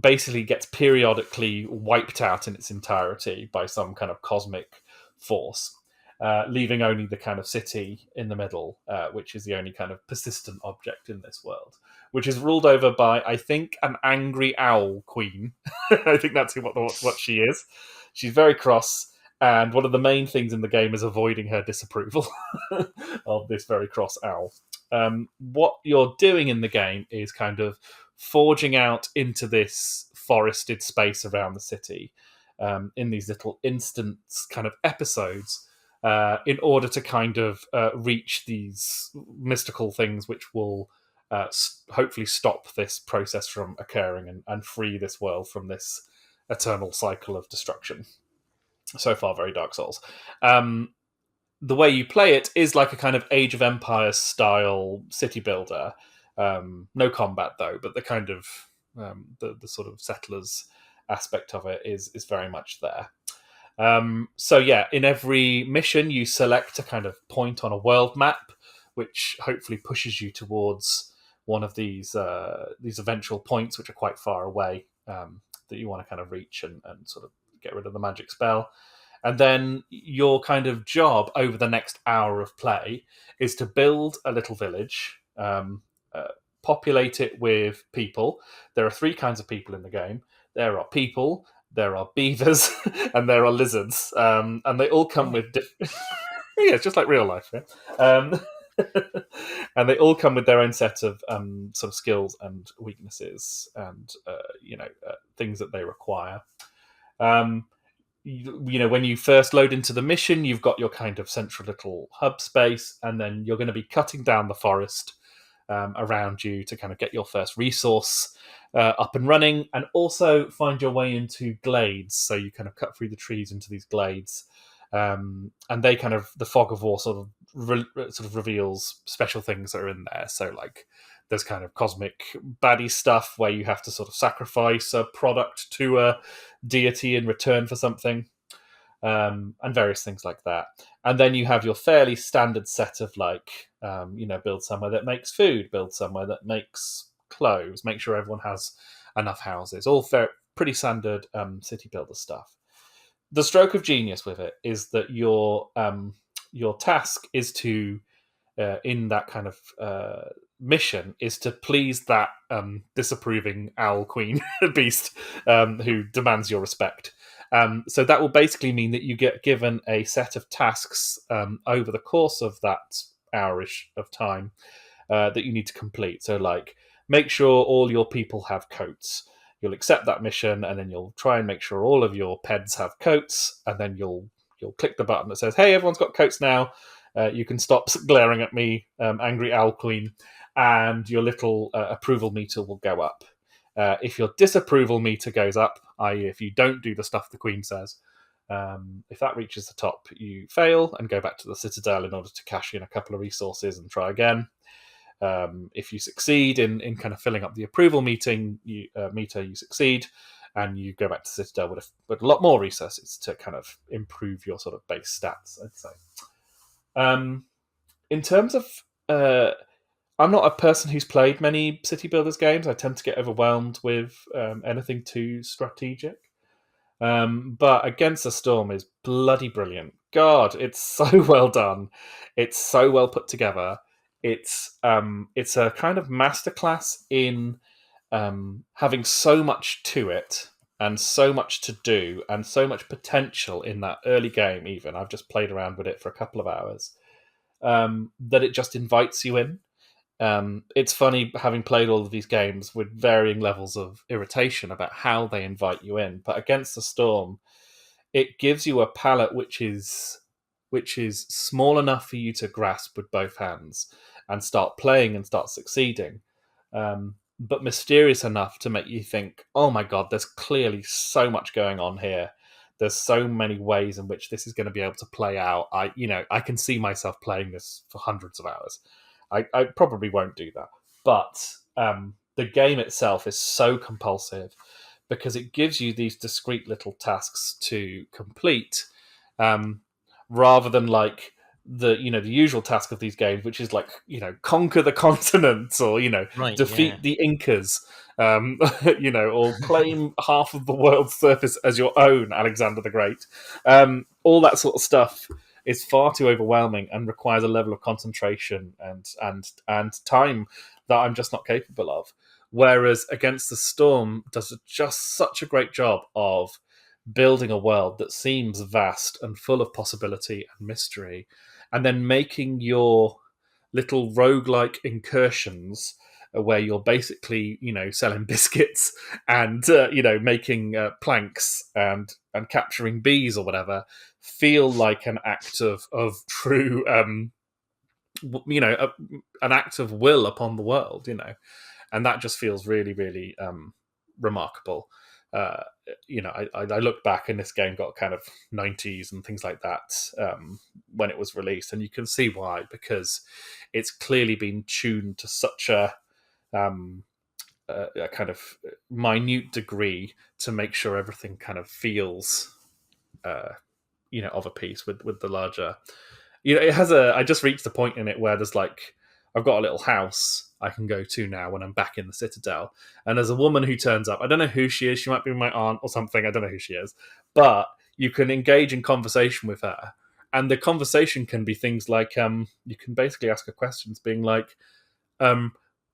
basically gets periodically wiped out in its entirety by some kind of cosmic force, leaving only the kind of city in the middle, which is the only kind of persistent object in this world, which is ruled over by, I think, an angry owl queen. I think that's what she is. She's very cross, and one of the main things in the game is avoiding her disapproval of this very cross owl. What you're doing in the game is kind of forging out into this forested space around the city in these little instant kind of episodes in order to kind of reach these mystical things which will hopefully stop this process from occurring and free this world from this eternal cycle of destruction. So far, very Dark Souls. The way you play it is like a kind of Age of Empires style city builder. No combat though, but the kind of the sort of settlers aspect of it is very much there. So yeah, in every mission you select a kind of point on a world map, which hopefully pushes you towards one of these eventual points, which are quite far away, that you want to kind of reach and sort of get rid of the magic spell. And then your kind of job over the next hour of play is to build a little village, populate it with people. There are 3 kinds of people in the game. There are people, there are beavers, and there are lizards. And they all come with different... yeah, it's just like real life. Yeah? And they all come with their own set of sort of skills and weaknesses and things that they require. When you first load into the mission, you've got your kind of central little hub space, and then you're going to be cutting down the forest around you to kind of get your first resource up and running, and also find your way into glades. So you kind of cut through the trees into these glades, and they kind of, the fog of war sort of reveals special things that are in there. So like there's kind of cosmic baddie stuff where you have to sort of sacrifice a product to a deity in return for something, and various things like that. And then you have your fairly standard set of build somewhere that makes food, build somewhere that makes clothes, make sure everyone has enough houses, all pretty standard city builder stuff. The stroke of genius with it is that your task is to, in that kind of mission, is to please that disapproving owl queen beast who demands your respect. So that will basically mean that you get given a set of tasks over the course of that hour-ish of time that you need to complete. So like, make sure all your people have coats. You'll accept that mission, and then you'll try and make sure all of your peds have coats, and then you'll click the button that says, hey, everyone's got coats now. You can stop glaring at me, angry owl queen, and your little approval meter will go up. If your disapproval meter goes up, i.e., if you don't do the stuff the queen says, if that reaches the top, you fail and go back to the citadel in order to cash in a couple of resources and try again. If you succeed in kind of filling up the approval meter, you succeed, and you go back to Citadel with a lot more resources to kind of improve your sort of base stats, I'd say. In terms of, I'm not a person who's played many city builders games. I tend to get overwhelmed with anything too strategic. But Against the Storm is bloody brilliant. God, it's so well done. It's so well put together. It's a kind of masterclass in having so much to it and so much to do and so much potential in that early game. Even I've just played around with it for a couple of hours. That it just invites you in. It's funny having played all of these games with varying levels of irritation about how they invite you in, but Against the Storm, it gives you a palette which is small enough for you to grasp with both hands and start playing and start succeeding, but mysterious enough to make you think, "Oh my god, there's clearly so much going on here. There's so many ways in which this is going to be able to play out. I can see myself playing this for hundreds of hours." I probably won't do that. But the game itself is so compulsive because it gives you these discrete little tasks to complete, rather than like the usual task of these games, which is like conquer the continent or Right. defeat Yeah. the Incas, or claim half of the world's surface as your own, Alexander the Great. All that sort of stuff is far too overwhelming and requires a level of concentration and time that I'm just not capable of. Whereas Against the Storm does just such a great job of building a world that seems vast and full of possibility and mystery, and then making your little roguelike incursions where you're basically selling biscuits and making planks and capturing bees or whatever feel like an act of true an act of will upon the world, and that just feels really really remarkable. uh, I look back and this game got kind of 90s and things like that when it was released, and you can see why, because it's clearly been tuned to such a kind of minute degree to make sure everything kind of feels of a piece with the larger. It has I just reached a point in it where there's like, I've got a little house I can go to now when I'm back in the Citadel, and there's a woman who turns up. I don't know who she is. She might be my aunt or something. I don't know who she is, but you can engage in conversation with her, and the conversation can be things like you can basically ask her questions, being like,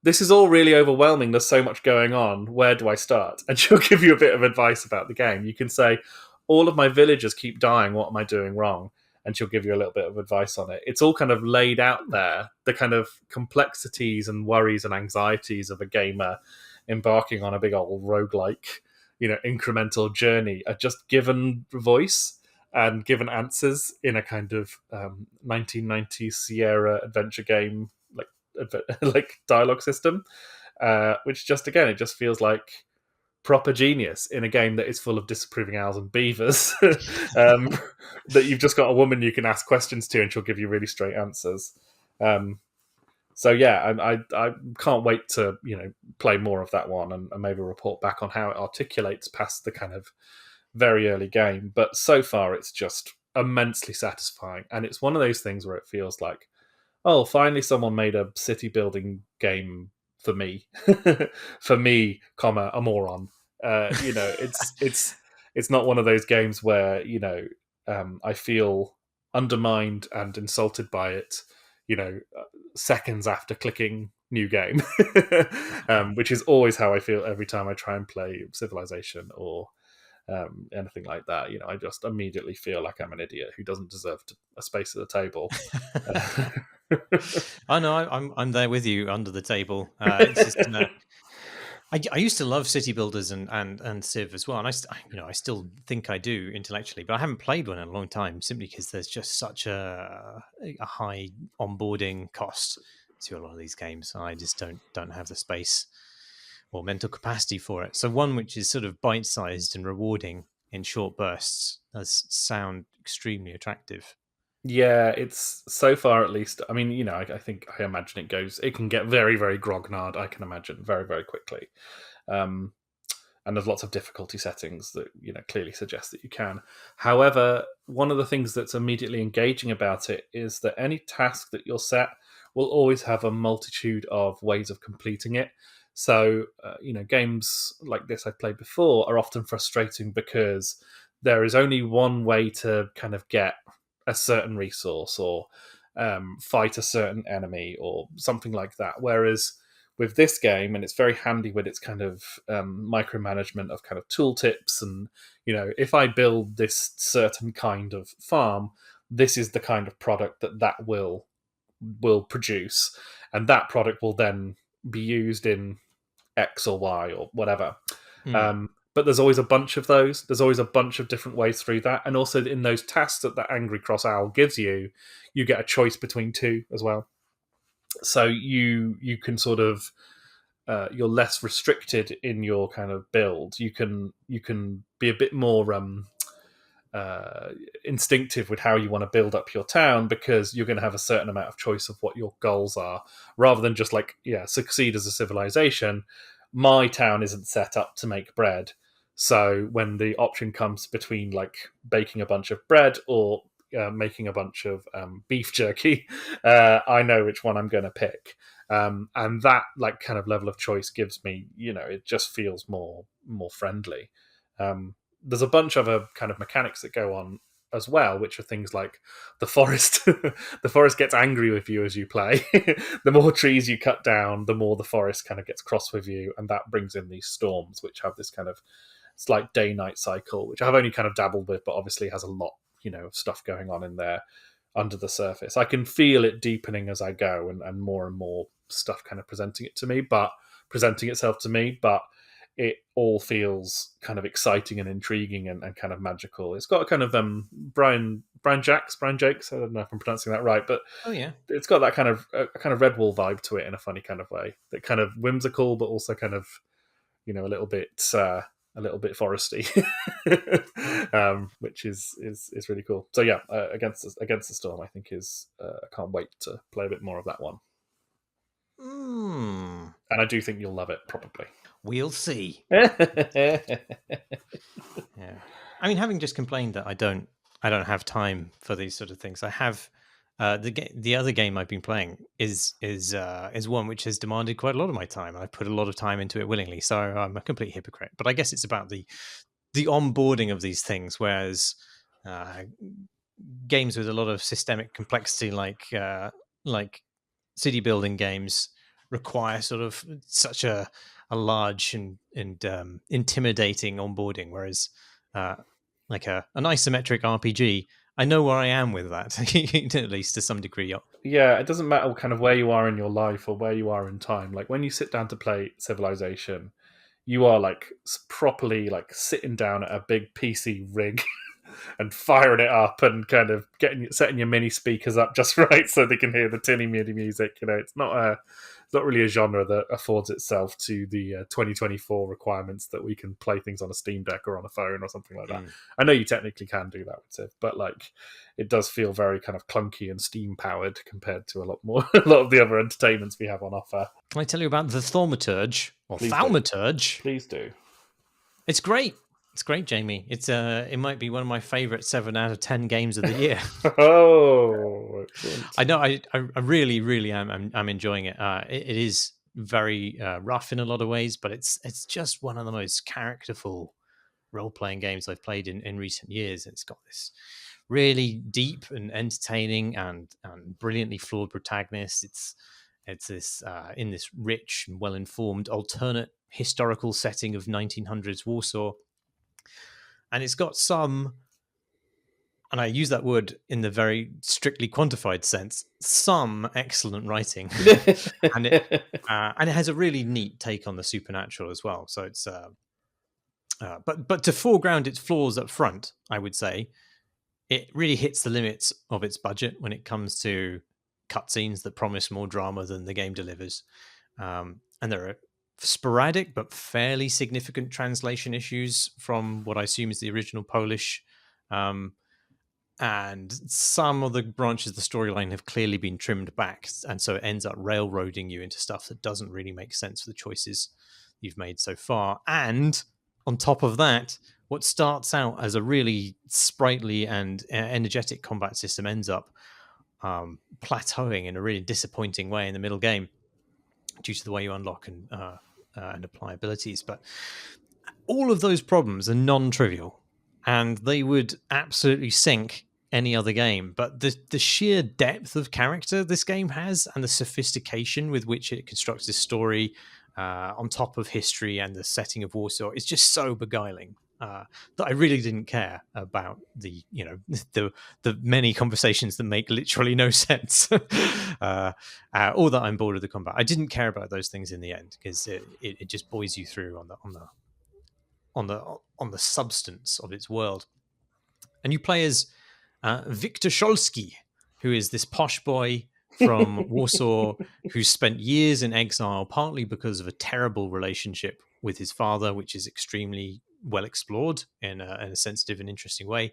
this is all really overwhelming. There's so much going on. Where do I start? And she'll give you a bit of advice about the game. You can say, all of my villagers keep dying. What am I doing wrong? And she'll give you a little bit of advice on it. It's all kind of laid out there. The kind of complexities and worries and anxieties of a gamer embarking on a big old roguelike, incremental journey are just given voice and given answers in a kind of 1990s Sierra adventure game like dialogue system, which just again, it just feels like proper genius in a game that is full of disapproving owls and beavers. That you've just got a woman you can ask questions to and she'll give you really straight answers. So yeah, I can't wait to play more of that one and maybe report back on how it articulates past the kind of very early game. But so far it's just immensely satisfying, and it's one of those things where it feels like, oh, finally someone made a city building game for me, for me, comma, a moron. It's not one of those games where I feel undermined and insulted by it. Seconds after clicking new game, which is always how I feel every time I try and play Civilization or anything like that. I just immediately feel like I'm an idiot who doesn't deserve a space at the table. I know. I'm there with you under the table. It's just I used to love city builders and Civ as well, and I still think I do intellectually, but I haven't played one in a long time simply because there's just such a high onboarding cost to a lot of these games. I just don't have the space or mental capacity for it. So one which is sort of bite sized and rewarding in short bursts does sound extremely attractive. Yeah, it's so far at least. I mean, I think I imagine it can get very, very grognard. I can imagine very, very quickly. Um, and there's lots of difficulty settings that clearly suggest that you can. However, one of the things that's immediately engaging about it is that any task that you're set will always have a multitude of ways of completing it. So, games like this I've played before are often frustrating because there is only one way to kind of get a certain resource or fight a certain enemy or something like that. Whereas with this game, and it's very handy with its kind of micromanagement of kind of tooltips, and if I build this certain kind of farm, this is the kind of product that will produce, and that product will then be used in X or Y or whatever. Hmm. But there's always a bunch of those. There's always a bunch of different ways through that, and also in those tasks that angry cross owl gives you, you get a choice between two as well. So you can sort of you're less restricted in your kind of build. You can be a bit more uh, instinctive with how you want to build up your town because you're going to have a certain amount of choice of what your goals are, rather than just like succeed as a civilization. My town isn't set up to make bread, so when the option comes between like baking a bunch of bread or making a bunch of beef jerky, I know which one I'm going to pick. And that like kind of level of choice gives me, it just feels more friendly. There's a bunch of other kind of mechanics that go on as well, which are things like the forest. The forest gets angry with you as you play. The more trees you cut down, the more the forest kind of gets cross with you, and that brings in these storms, which have this kind of slight day-night cycle, which I've only kind of dabbled with, but obviously has a lot, of stuff going on in there under the surface. I can feel it deepening as I go, and more stuff kind of presenting itself to me, but it all feels kind of exciting and intriguing and kind of magical. It's got a kind of Brian Jakes. I don't know if I'm pronouncing that right, but Oh yeah. it's got that kind of a kind of Redwall vibe to it in a funny kind of way. That kind of whimsical, but also kind of a little bit foresty, which is really cool. So yeah, against the storm, I think I can't wait to play a bit more of that one, Hmm. and I do think you'll love it probably. We'll see. Yeah. Yeah. I mean, having just complained that I don't have time for these sort of things. I have the other game I've been playing is one which has demanded quite a lot of my time. I've put a lot of time into it willingly, so I'm a complete hypocrite. But I guess it's about the onboarding of these things, whereas uh, games with a lot of systemic complexity, like city building games, require sort of such a large and intimidating onboarding, whereas uh, like an isometric RPG, I know where I am with that, at least to some degree. Yeah, it doesn't matter kind of where you are in your life or where you are in time. Like when you sit down to play Civilization, you are like properly like sitting down at a big PC rig and firing it up and kind of setting your mini speakers up just right so they can hear the tinny mini music. It's not really a genre that affords itself to the 2024 requirements that we can play things on a Steam Deck or on a phone or something like that. Mm. I know you technically can do that with Civ, but like it does feel very kind of clunky and Steam powered compared to a lot more a lot of the other entertainments we have on offer. Can I tell you about the Thaumaturge or Please do. Thaumaturge? Please do. It's great. It's great, Jamie. It might be one of my favorite 7 out of 10 games of the year. Oh, excellent. I know. I really, really am. I'm enjoying it. It is very rough in a lot of ways, but it's just one of the most characterful role playing games I've played in recent years. It's got this really deep and entertaining and brilliantly flawed protagonist. It's this in this rich and well informed alternate historical setting of 1900s Warsaw, and it's got some and I use that word in the very strictly quantified sense, some excellent writing, and it has a really neat take on the supernatural as well. So it's but to foreground its flaws up front, I would say it really hits the limits of its budget when it comes to cutscenes that promise more drama than the game delivers. And there are sporadic but fairly significant translation issues from what I assume is the original Polish. Um, and some of the branches of the storyline have clearly been trimmed back, and so it ends up railroading you into stuff that doesn't really make sense for the choices you've made so far. And on top of that, what starts out as a really sprightly and energetic combat system ends up plateauing in a really disappointing way in the middle game due to the way you unlock and apply abilities. But all of those problems are non-trivial, and they would absolutely sink any other game. But the sheer depth of character this game has, and the sophistication with which it constructs this story, on top of history and the setting of Warsaw, is just so beguiling. That I really didn't care about the the many conversations that make literally no sense, or that I'm bored of the combat. I didn't care about those things in the end because it just buoys you through on the substance of its world. And you play as Victor Scholski, who is this posh boy from Warsaw who's spent years in exile, partly because of a terrible relationship with his father, which is extremely well explored in a sensitive and interesting way,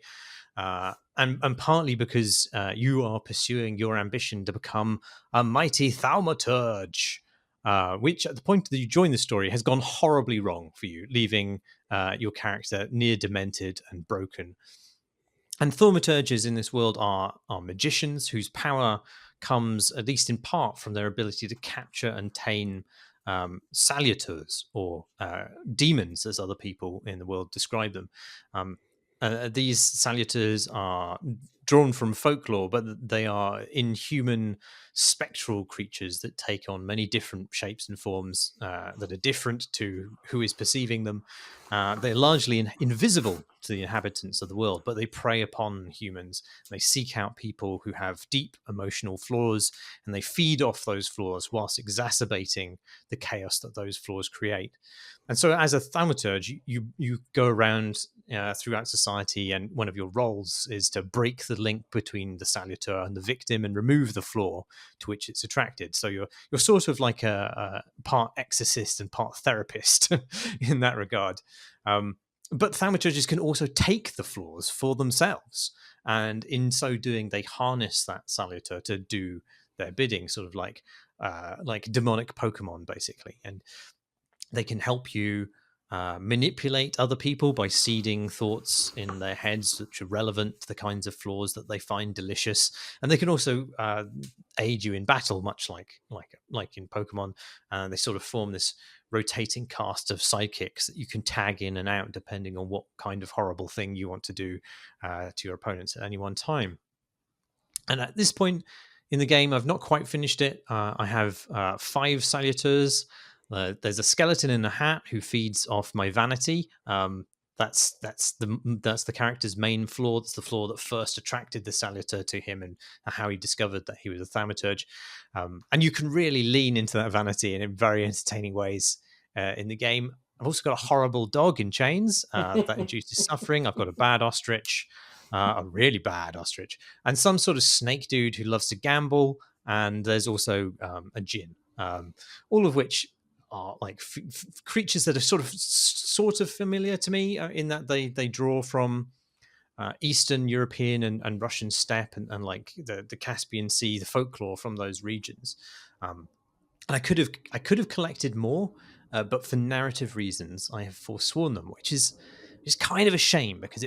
and partly because you are pursuing your ambition to become a mighty Thaumaturge, which at the point that you join the story has gone horribly wrong for you, leaving your character near demented and broken. And thaumaturges in this world are magicians whose power comes, at least in part, from their ability to capture and tame salutors, or demons, as other people in the world describe them. These salutors are drawn from folklore, but they are inhuman, spectral creatures that take on many different shapes and forms that are different to who is perceiving them. They're largely invisible to the inhabitants of the world, but they prey upon humans. They seek out people who have deep emotional flaws, and they feed off those flaws whilst exacerbating the chaos that those flaws create. And so, as a thaumaturge, you go around throughout society, and one of your roles is to break the link between the salutor and the victim and remove the flaw to which it's attracted. So you're sort of like a part exorcist and part therapist in that regard. But thaumaturges can also take the flaws for themselves, and in so doing, they harness that salutor to do their bidding, sort of like demonic Pokemon, basically. And they can help you manipulate other people by seeding thoughts in their heads which are relevant to the kinds of flaws that they find delicious, and they can also aid you in battle, much like in Pokemon. They sort of form this rotating cast of sidekicks that you can tag in and out depending on what kind of horrible thing you want to do to your opponents at any one time. And at this point in the game, I've not quite finished it. I have 5 salutors. There's a skeleton in a hat who feeds off my vanity. That's the character's main flaw. That's the flaw that first attracted the salutor to him, and how he discovered that he was a thaumaturge. And you can really lean into that vanity in very entertaining ways in the game. I've also got a horrible dog in chains that induces suffering. I've got a bad ostrich, a really bad ostrich, and some sort of snake dude who loves to gamble. And there's also a djinn, all of which are like creatures that are sort of familiar to me in that they draw from Eastern European and Russian steppe, and like the Caspian Sea, the folklore from those regions. And I could have collected more, but for narrative reasons, I have forsworn them, which is kind of a shame, because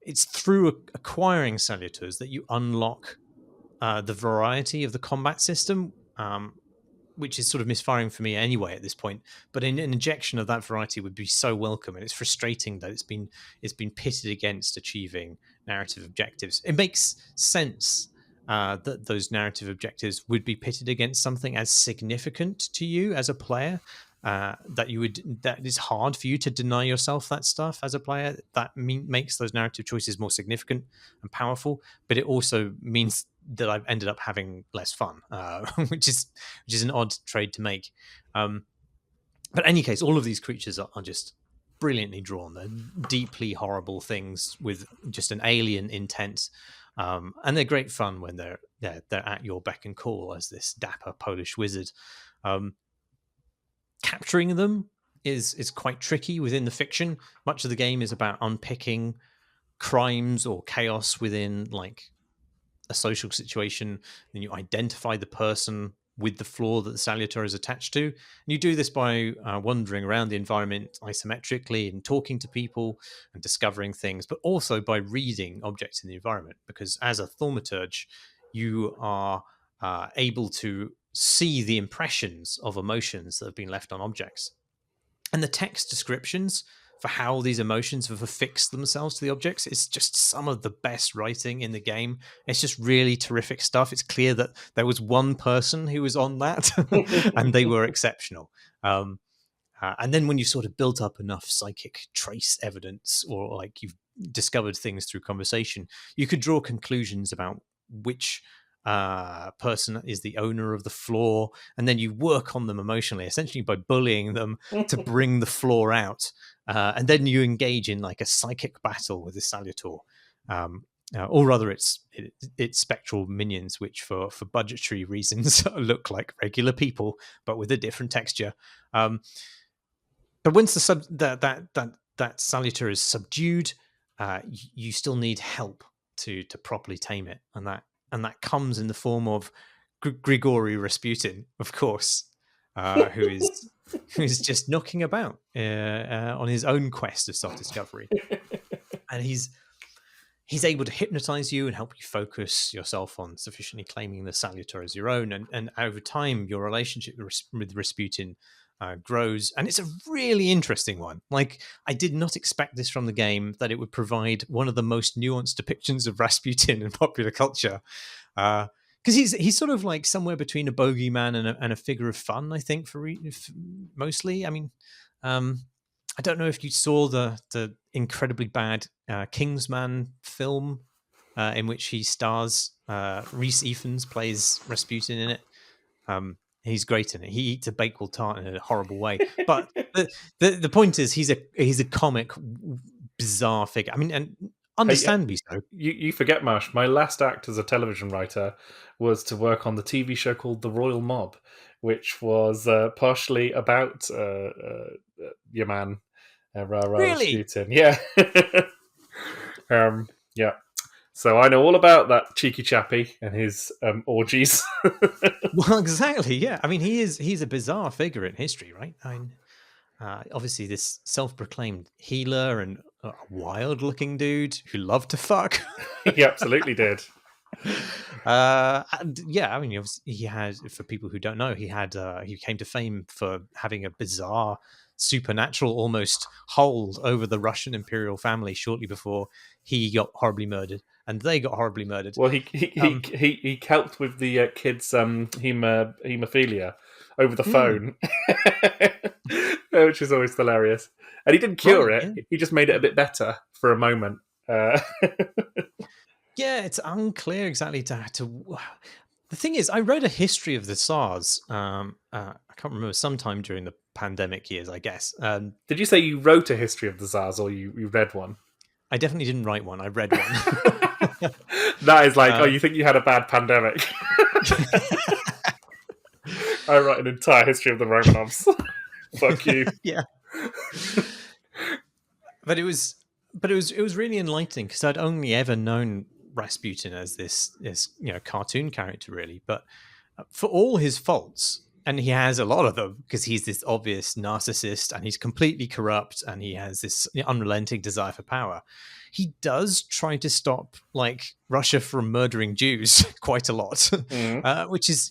it's through acquiring salutors that you unlock the variety of the combat system, which is sort of misfiring for me anyway at this point. But an injection of that variety would be so welcome, and it's frustrating that it's been pitted against achieving narrative objectives. It makes sense that those narrative objectives would be pitted against something as significant to you as a player that it's hard for you to deny yourself that stuff as a player. That makes those narrative choices more significant and powerful, but it also means that I've ended up having less fun, which is an odd trade to make. But in any case, all of these creatures are just brilliantly drawn. They're deeply horrible things with just an alien intent, and they're great fun when they're at your beck and call as this dapper Polish wizard. Capturing them is quite tricky within the fiction. Much of the game is about unpicking crimes or chaos within like a social situation. Then you identify the person with the flaw that the salutor is attached to. And you do this by wandering around the environment isometrically and talking to people and discovering things, but also by reading objects in the environment. Because as a thaumaturge, you are able to see the impressions of emotions that have been left on objects. And the text descriptions for how these emotions have affixed themselves to the objects is just some of the best writing in the game. It's just really terrific stuff. It's clear that there was one person who was on that and they were exceptional. And then when you've sort of built up enough psychic trace evidence, or like you've discovered things through conversation, you could draw conclusions about which person is the owner of the flaw, and then you work on them emotionally, essentially by bullying them to bring the flaw out, and then you engage in like a psychic battle with the salutor, or rather it's spectral minions, which for budgetary reasons look like regular people but with a different texture. But once that salutor is subdued, you still need help to properly tame it, and that comes in the form of Grigory Rasputin, of course, who is just knocking about on his own quest of self-discovery, and he's able to hypnotize you and help you focus yourself on sufficiently claiming the salutor as your own, and over time your relationship with Rasputin grows, and it's a really interesting one. Like, I did not expect this from the game, that it would provide one of the most nuanced depictions of Rasputin in popular culture, because he's sort of like somewhere between a bogeyman and a figure of fun, I think, for mostly. I mean, I don't know if you saw the incredibly bad Kingsman film in which he stars. Rhys Ifans plays Rasputin in it. He's great in it. He eats a Bakewell tart in a horrible way. But the point is, he's a comic, bizarre figure. I mean, and understandably so. You forget, Marsh, my last act as a television writer was to work on the TV show called The Royal Mob, which was partially about your man, Really? Rasputin. Yeah. Yeah. So I know all about that cheeky chappy and his orgies. Well, exactly. Yeah. I mean, he's a bizarre figure in history, right? I mean, obviously, this self-proclaimed healer and a wild-looking dude who loved to fuck. He absolutely did. And yeah, I mean, he had, for people who don't know, he came to fame for having a bizarre supernatural almost hold over the Russian imperial family shortly before he got horribly murdered, and they got horribly murdered. Well, he helped with the kids' haemophilia over the phone, which is always hilarious. And he didn't cure it; yeah. he just made it a bit better for a moment. Yeah, it's unclear exactly to. The thing is, I read a history of the SARS. I can't remember, sometime during the pandemic years, I guess. Did you say you wrote a history of the SARS, or you read one? I definitely didn't write one. I read one. That is like, you think you had a bad pandemic? I write an entire history of the Romanovs. Fuck you. Yeah. But it was really enlightening, because I'd only ever known Rasputin as this cartoon character, really. But for all his faults, and he has a lot of them, because he's this obvious narcissist and he's completely corrupt and he has this unrelenting desire for power, he does try to stop like Russia from murdering Jews quite a lot, which is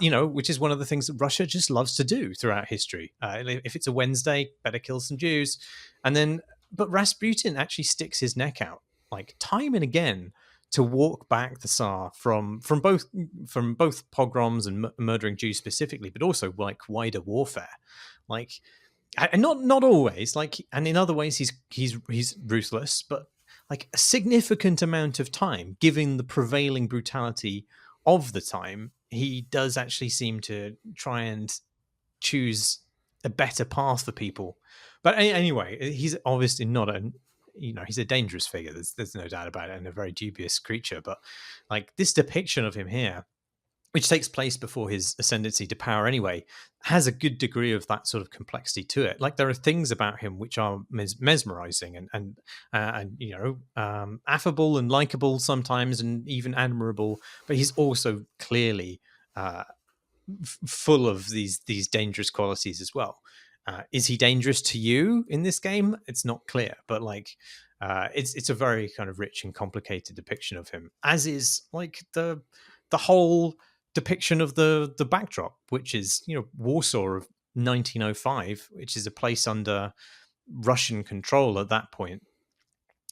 one of the things that Russia just loves to do throughout history. If it's a Wednesday, better kill some Jews. But Rasputin actually sticks his neck out, like time and again, to walk back the Tsar from both pogroms and murdering Jews specifically, but also like wider warfare. Like, and not always, like, and in other ways he's ruthless, but like a significant amount of time, given the prevailing brutality of the time, he does actually seem to try and choose a better path for people. But anyway, he's obviously not a, he's a dangerous figure. There's no doubt about it, and a very dubious creature. But like this depiction of him here, which takes place before his ascendancy to power anyway, has a good degree of that sort of complexity to it. Like there are things about him which are mesmerizing and affable and likable sometimes, and even admirable. But he's also clearly uh, full of these dangerous qualities as well. Is he dangerous to you in this game? It's not clear, but like it's a very kind of rich and complicated depiction of him, as is like the whole depiction of the backdrop, which is Warsaw of 1905, which is a place under Russian control at that point.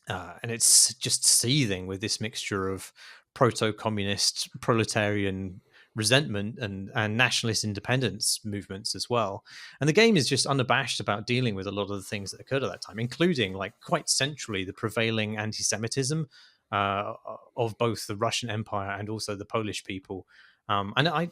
And it's just seething with this mixture of proto-communist proletarian resentment and nationalist independence movements as well. And the game is just unabashed about dealing with a lot of the things that occurred at that time, including, like, quite centrally, the prevailing anti-Semitism of both the Russian Empire and also the Polish people. And I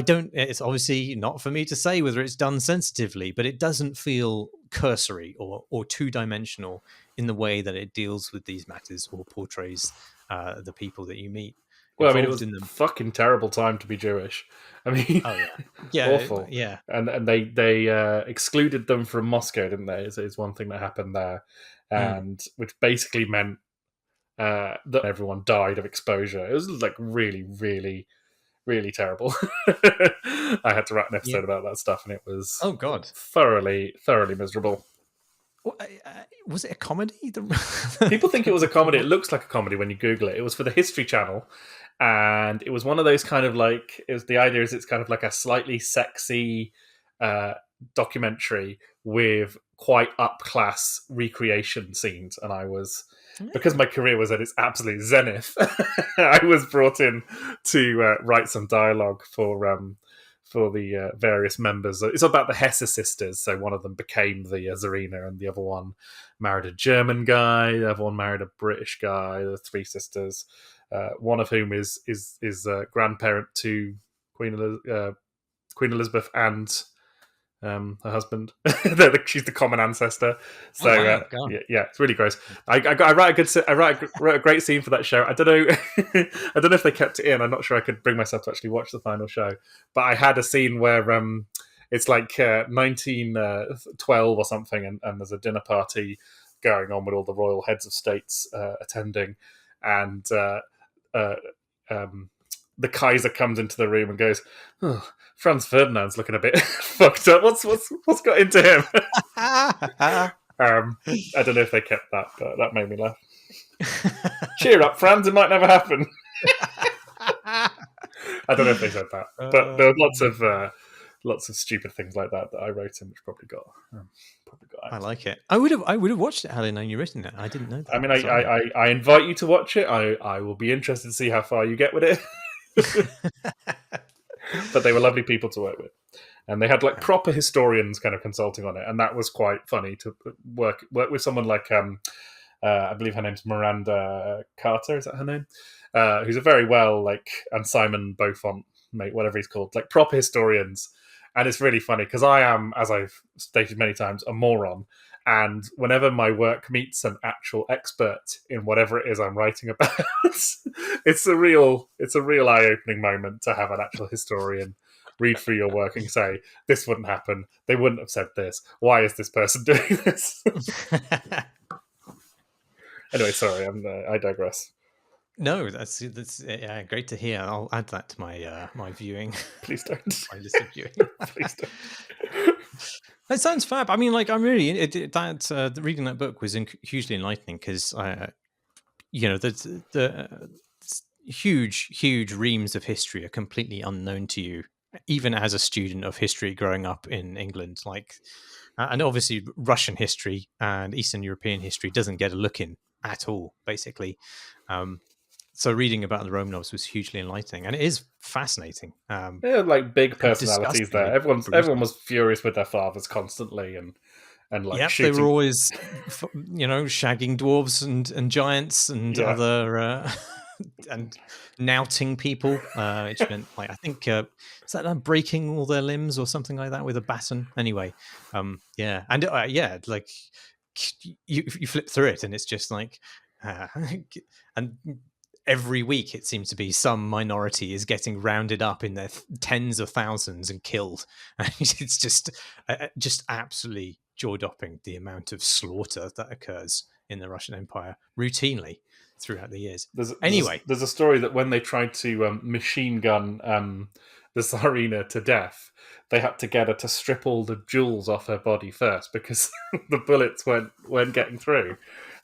don't, it's obviously not for me to say whether it's done sensitively, but it doesn't feel cursory or two-dimensional in the way that it deals with these matters or portrays the people that you meet Well, I mean, it involved was in a them. fucking terrible time to be Jewish. I mean, Oh yeah, yeah, awful. yeah. And they excluded them from Moscow, didn't they? Is one thing that happened there, Mm. and which basically meant that everyone died of exposure. It was like really, really, really terrible. I had to write an Yeah. episode about that stuff, and it was Oh God. thoroughly, thoroughly miserable. Was it a comedy? People think it was a comedy. It looks like a comedy when you Google it. It was for the History Channel, and it was one of those kind of like. It was the idea is it's kind of like a slightly sexy uh, documentary with quite up class recreation scenes, and I was. Because my career was at its absolute zenith, I was brought in to write some dialogue for the various members. It's about the Hesse sisters. So one of them became the Tsarina, and the other one married a German guy. The other one married a British guy. The three sisters, one of whom is grandparent to Queen Elizabeth and her husband. She's the common ancestor. So Oh wow, God. yeah, it's really gross. I wrote a great scene for that show. I don't know, I don't know if they kept it in. I'm not sure I could bring myself to actually watch the final show. But I had a scene where it's like 1912 or something, and there's a dinner party going on with all the royal heads of states attending, and uh, the Kaiser comes into the room and goes, oh, Franz Ferdinand's looking a bit fucked up. What's got into him? I don't know if they kept that, but that made me laugh. Cheer up, Franz! It might never happen. I don't know if they said that, but there were lots of stupid things like that I wrote in, which probably got. I like it. I would have watched it had I known you written it. I didn't know that. I mean, I invite you to watch it. I will be interested to see how far you get with it. But they were lovely people to work with, and they had like proper historians kind of consulting on it, and that was quite funny to work with someone like I believe her name's Miranda Carter. Is that her name? Who's a very well and Simon Beaufont, mate, whatever he's called, like proper historians. And it's really funny because I am, as I've stated many times, a moron. And whenever my work meets an actual expert in whatever it is I'm writing about, it's a real eye-opening moment to have an actual historian read through your work and say, this wouldn't happen. They wouldn't have said this. Why is this person doing this? Anyway, sorry, I digress. No, that's great to hear. I'll add that to my viewing. Please don't. My list of viewing. Please don't. That sounds fab. I mean, like, I'm really reading that book was hugely enlightening because the huge reams of history are completely unknown to you, even as a student of history growing up in England. Like, and obviously Russian history and Eastern European history doesn't get a look in at all, basically. so reading about the Rome novels was hugely enlightening, and it is fascinating. Yeah, like big And personalities there. disgustingly Everyone brutal. was furious with their fathers constantly, and like Yep, they were shooting. always, shagging dwarves and giants and Yeah, other and knouting people, which meant like I think is that breaking all their limbs or something like that with a baton. Anyway, yeah, and yeah, like you flip through it and it's just like, uh, and every week it seems to be some minority is getting rounded up in their tens of thousands and killed. And it's just absolutely jaw-dropping the amount of slaughter that occurs in the Russian Empire routinely throughout the years. Anyway, there's a story that when they tried to machine gun the Tsarina to death, they had to get her to strip all the jewels off her body first because the bullets weren't getting through.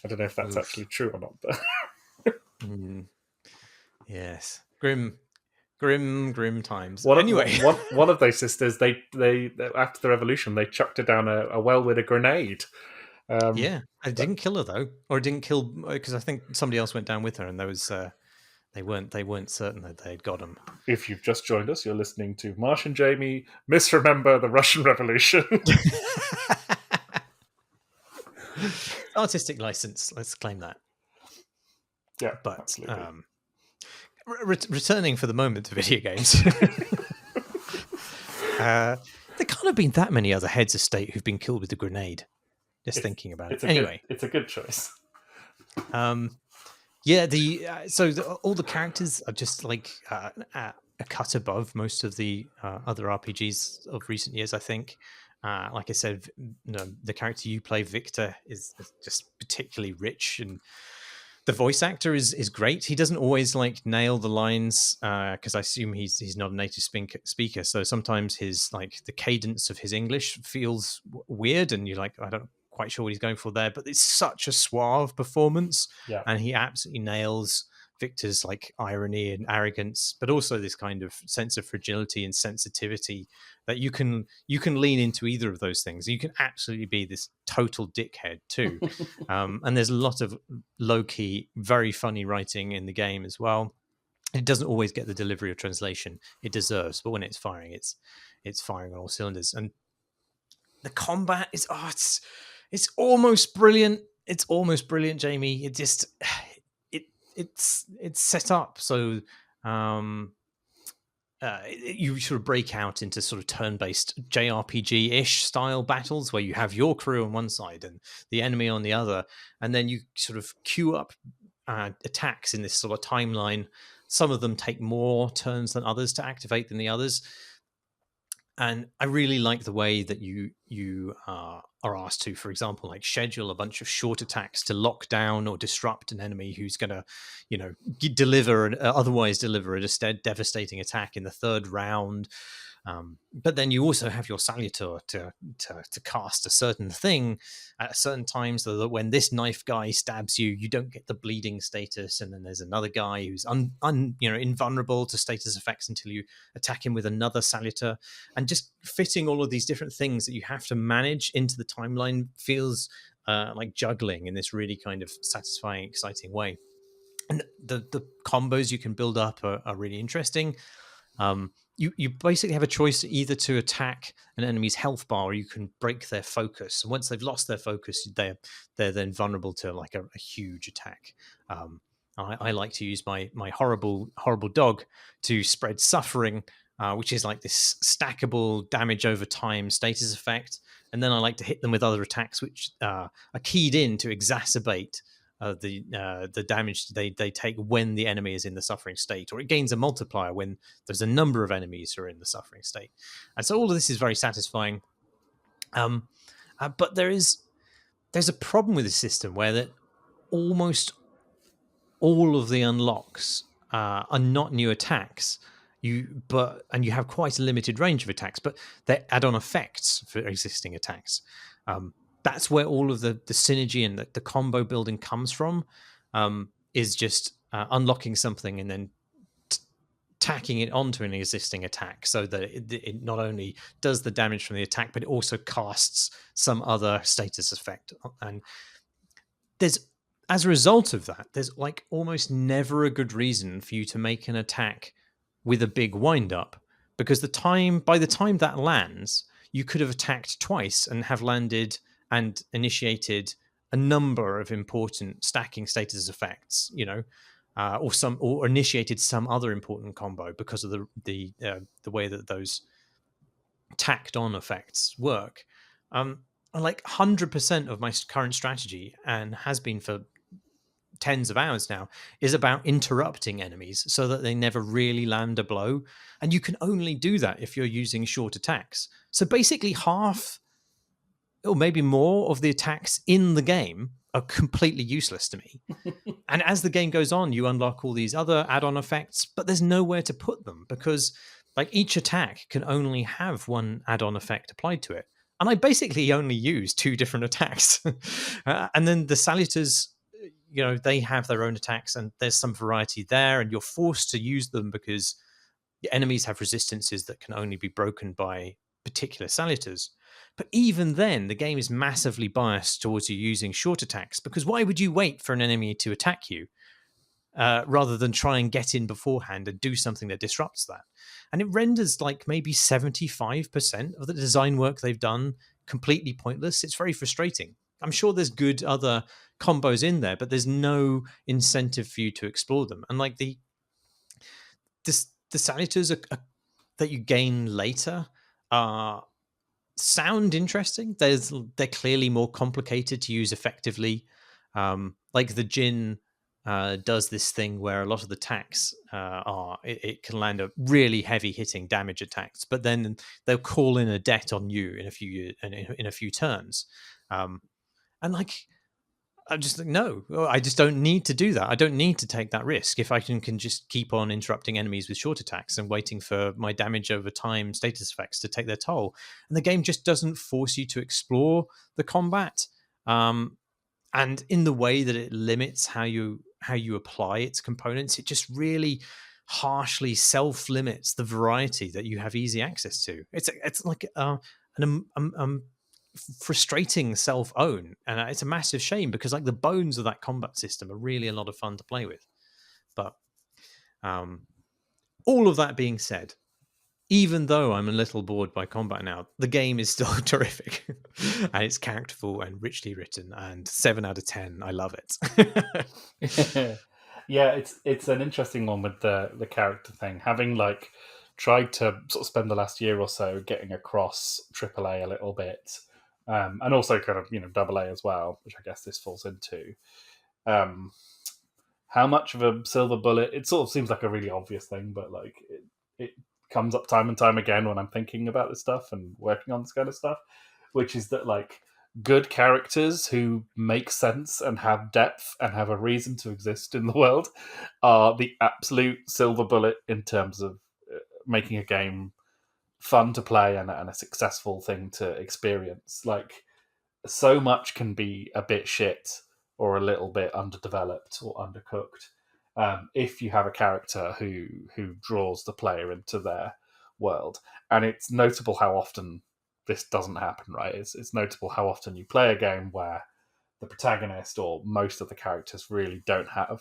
I don't know if that's oof. actually true or not, but Mm, yes, grim times. one Anyway, one of those sisters, they after the revolution, they chucked her down a well with a grenade. Um, yeah, I didn't kill her though, or didn't kill because I think somebody else went down with her, and there was they weren't certain that they'd got him. if you've just joined us, you're listening to Marsh and Jamie misremember the Russian Revolution. Artistic license, let's claim that. Yeah, But absolutely. returning for the moment to video games, there can't have been that many other heads of state who've been killed with a grenade. Just It's thinking about it. Anyway, it's a good choice. yeah, all the characters are just like a cut above most of the other RPGs of recent years. I think, like I said, the character you play, Victor, is just particularly rich, and the voice actor is great. He doesn't always like nail the lines because I assume he's not a native speaker. So sometimes his like the cadence of his English feels weird, and you're like, I don't quite sure what he's going for there. But it's such a suave performance, Yeah. and he absolutely nails Victor's like irony and arrogance, but also this kind of sense of fragility and sensitivity that you can lean into either of those things. You can absolutely be this total dickhead too. And there's a lot of low key, very funny writing in the game as well. It doesn't always get the delivery or translation it deserves, but when it's firing, it's firing on all cylinders. And the combat is it's almost brilliant. It's almost brilliant, Jamie. It just it's set up so you sort of break out into sort of turn-based JRPG-ish style battles where you have your crew on one side and the enemy on the other, and then you sort of queue up attacks in this sort of timeline. Some of them take more turns than others to activate than the others, and I really like the way that you are asked to, for example, like schedule a bunch of short attacks to lock down or disrupt an enemy who's going to, deliver an otherwise deliver a devastating attack in the third round. But then you also have your salutor to cast a certain thing at a certain time, so that when this knife guy stabs you, you don't get the bleeding status. And then there's another guy who's invulnerable to status effects until you attack him with another salutor. And just fitting all of these different things that you have to manage into the timeline feels like juggling in this really kind of satisfying, exciting way. And the combos you can build up are really interesting. You basically have a choice either to attack an enemy's health bar, or you can break their focus. And once they've lost their focus, they're then vulnerable to like a huge attack. I like to use my horrible dog to spread suffering, which is like this stackable damage over time status effect. And then I like to hit them with other attacks which are keyed in to exacerbate the damage they take when the enemy is in the suffering state, or it gains a multiplier when there's a number of enemies who are in the suffering state. And so all of this is very satisfying. But there's a problem with the system where that almost all of the unlocks are not new attacks. You have quite a limited range of attacks, but they're add-on effects for existing attacks. That's where all of the synergy and the combo building comes from, is just unlocking something and then tacking it onto an existing attack, so that it not only does the damage from the attack, but it also casts some other status effect. And there's as a result of that, there's like almost never a good reason for you to make an attack with a big wind up, because by the time that lands, you could have attacked twice and have landed and initiated a number of important stacking status effects, or initiated some other important combo because of the way that those tacked on effects work. Like 100% of my current strategy, and has been for tens of hours now, is about interrupting enemies so that they never really land a blow. And you can only do that if you're using short attacks. So basically, half or maybe more of the attacks in the game are completely useless to me. And as the game goes on, you unlock all these other add-on effects, but there's nowhere to put them because like each attack can only have one add-on effect applied to it. And I basically only use two different attacks. And then the salutors, they have their own attacks and there's some variety there, and you're forced to use them because the enemies have resistances that can only be broken by particular salutors. But even then, the game is massively biased towards you using short attacks, because why would you wait for an enemy to attack you rather than try and get in beforehand and do something that disrupts that? And it renders like maybe 75% of the design work they've done completely pointless. It's very frustrating. I'm sure there's good other combos in there, but there's no incentive for you to explore them. And like the salutors that you gain later sound interesting. They're clearly more complicated to use effectively. Like the Jin does this thing where a lot of the attacks it can land a really heavy hitting damage attacks, but then they'll call in a debt on you in a few turns, and like I'm just like, no, I just don't need to do that. I don't need to take that risk if I can just keep on interrupting enemies with short attacks and waiting for my damage over time status effects to take their toll. And the game just doesn't force you to explore the combat, and in the way that it limits how you apply its components. It just really harshly self limits the variety that you have easy access to. It's like an frustrating self own, and it's a massive shame because like the bones of that combat system are really a lot of fun to play with. But all of that being said, even though I'm a little bored by combat now, the game is still terrific, and it's characterful and richly written, and 7 out of 10. I love it. Yeah, it's an interesting one with the character thing. Having like tried to sort of spend the last year or so getting across AAA a little bit, and also kind of double A as well, which I guess this falls into. How much of a silver bullet? It sort of seems like a really obvious thing, but like it comes up time and time again when I'm thinking about this stuff and working on this kind of stuff, which is that like good characters who make sense and have depth and have a reason to exist in the world are the absolute silver bullet in terms of making a game fun to play and a successful thing to experience. Like, so much can be a bit shit or a little bit underdeveloped or undercooked if you have a character who draws the player into their world. And it's notable how often this doesn't happen, right? It's notable how often you play a game where the protagonist or most of the characters really don't have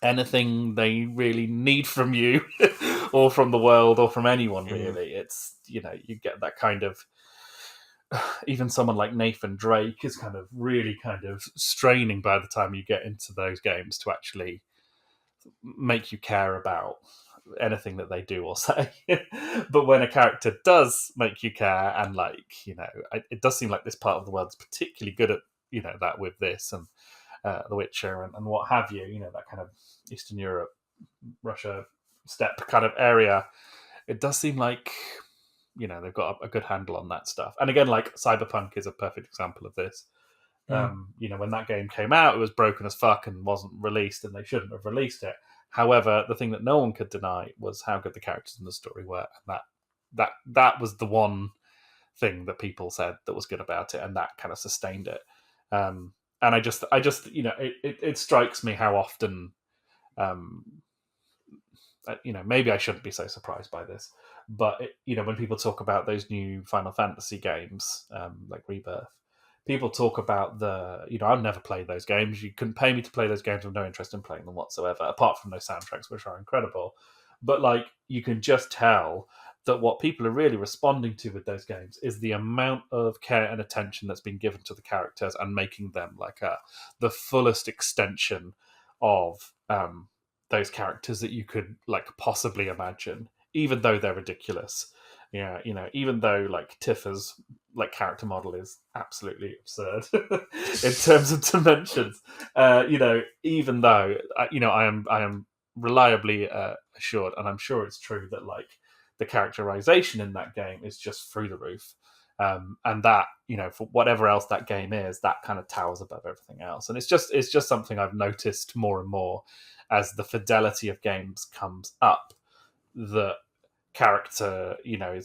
anything they really need from you or from the world or from anyone, really. It's, you get that kind of, even someone like Nathan Drake is kind of really kind of straining by the time you get into those games to actually make you care about anything that they do or say. But when a character does make you care, and like, it does seem like this part of the world's particularly good at that with this and The Witcher and what have you, that kind of Eastern Europe, Russia steppe kind of area. It does seem like they've got a good handle on that stuff. And again, like Cyberpunk is a perfect example of this. When that game came out, it was broken as fuck and wasn't released, and they shouldn't have released it. However, the thing that no one could deny was how good the characters in the story were, and that was the one thing that people said that was good about it, and that kind of sustained it. And I just it strikes me how often, maybe I shouldn't be so surprised by this, but when people talk about those new Final Fantasy games, like Rebirth, people talk about I've never played those games. You couldn't pay me to play those games. I have no interest in playing them whatsoever, apart from those soundtracks, which are incredible. But like, you can just tell that what people are really responding to with those games is the amount of care and attention that's been given to the characters and making them like the fullest extension of those characters that you could like possibly imagine, even though they're ridiculous. Yeah, even though like Tifa's like character model is absolutely absurd in terms of dimensions. Even though I am reliably assured, and I'm sure it's true that like the characterization in that game is just through the roof. And that, for whatever else that game is, that kind of towers above everything else. And it's just something I've noticed more and more as the fidelity of games comes up. That character,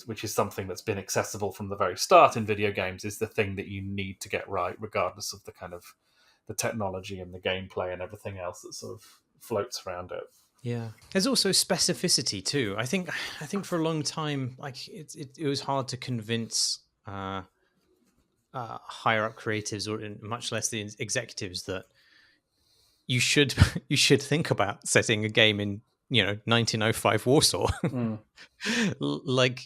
which is something that's been accessible from the very start in video games, is the thing that you need to get right, regardless of the kind of the technology and the gameplay and everything else that sort of floats around it. Yeah, there's also specificity too. I think for a long time, like it was hard to convince higher up creatives, or much less the executives, that you should you should think about setting a game in 1905 Warsaw. Like,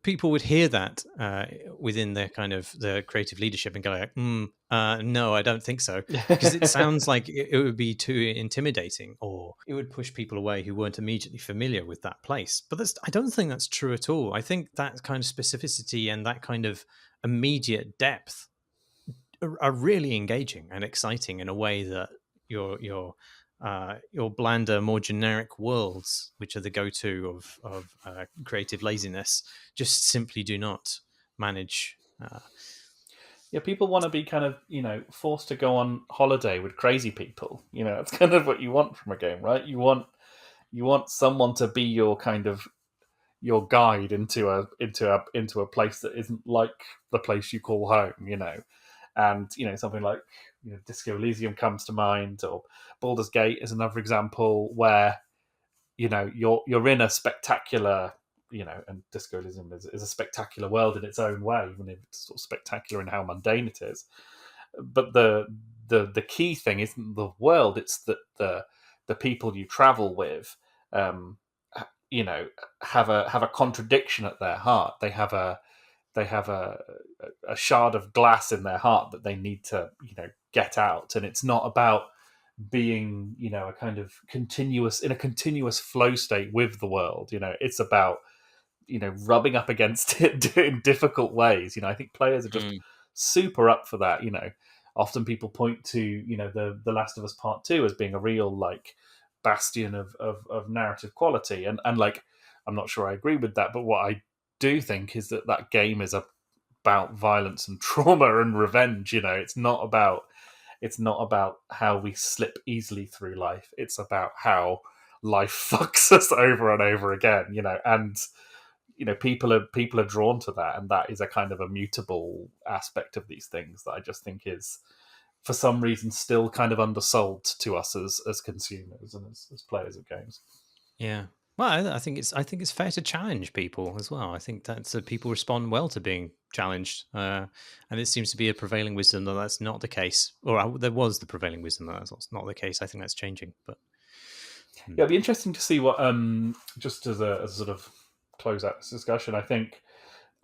people would hear that within their kind of the creative leadership and go like, no, I don't think so, because it sounds like it would be too intimidating, or it would push people away who weren't immediately familiar with that place. But I don't think that's true at all. I think that kind of specificity and that kind of immediate depth are really engaging and exciting in a way that your blander, more generic worlds, which are the go-to of creative laziness, just simply do not manage. Yeah, people want to be kind of, forced to go on holiday with crazy people. That's kind of what you want from a game, right? You want someone to be your kind of your guide into a place that isn't like the place you call home. And something like Disco Elysium comes to mind, or Baldur's Gate is another example where you're in a spectacular, and Disco Elysium is a spectacular world in its own way, even if it's sort of spectacular in how mundane it is. But the key thing isn't the world; it's that the people you travel with, have a contradiction at their heart. They have a shard of glass in their heart that they need to get out, and it's not about being a kind of continuous flow state with the world. It's about rubbing up against it in difficult ways. I think players are just super up for that. Often people point to the Last of Us Part 2 as being a real like bastion of narrative quality, and like, I'm not sure I agree with that, but what I do think is that game is about violence and trauma and revenge. It's not about how we slip easily through life. It's about how life fucks us over and over again. And people are drawn to that, and that is a kind of a mutable aspect of these things that I just think is, for some reason, still kind of undersold to us as consumers and as players of games. Yeah. Well, I think it's fair to challenge people as well. I think that people respond well to being challenged, and it seems to be a prevailing wisdom that that's not the case, or there was the prevailing wisdom that that's not the case. I think that's changing, but yeah, it'd be interesting to see what. Just as a sort of close out this discussion, I think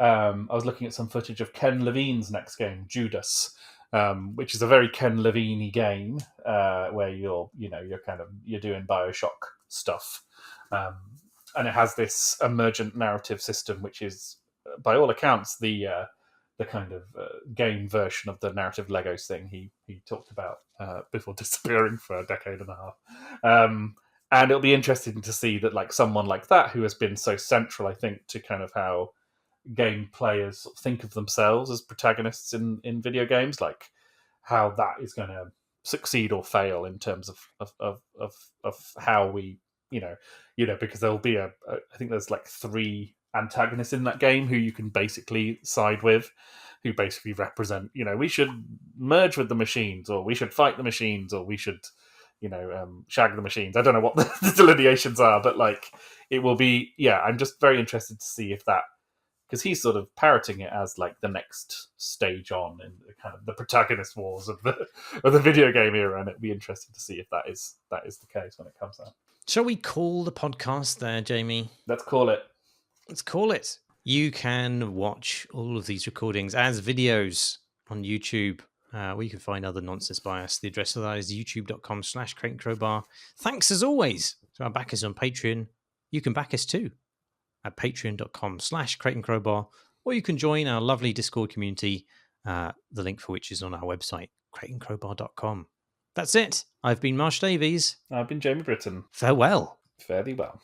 I was looking at some footage of Ken Levine's next game, Judas, which is a very Ken Levine-y game where you're doing Bioshock stuff. And it has this emergent narrative system, which is, by all accounts, the kind of game version of the narrative Legos thing he talked about before disappearing for a decade and a half. And it'll be interesting to see that, like, someone like that, who has been so central, I think, to kind of how game players think of themselves as protagonists in video games, like how that is going to succeed or fail in terms of how we because there'll be I think there's like 3 antagonists in that game who you can basically side with, who basically represent we should merge with the machines, or we should fight the machines, or we should shag the machines. I don't know what the delineations are, but like, it will be, I'm just very interested to see if that because he's sort of parroting it as like the next stage on in the kind of the protagonist wars of the video game era, and it'd be interesting to see if that is the case when it comes out. Shall we call the podcast there, Jamie? Let's call it. Let's call it. You can watch all of these recordings as videos on YouTube, where you can find other nonsense by us. The address of that is youtube.com/crateandcrowbar. Thanks as always to our backers on Patreon. You can back us too at patreon.com/crateandcrowbar, or you can join our lovely Discord community, the link for which is on our website, crateandcrowbar.com. That's it. I've been Marsh Davies. I've been Jamie Britton. Farewell. Fare thee well.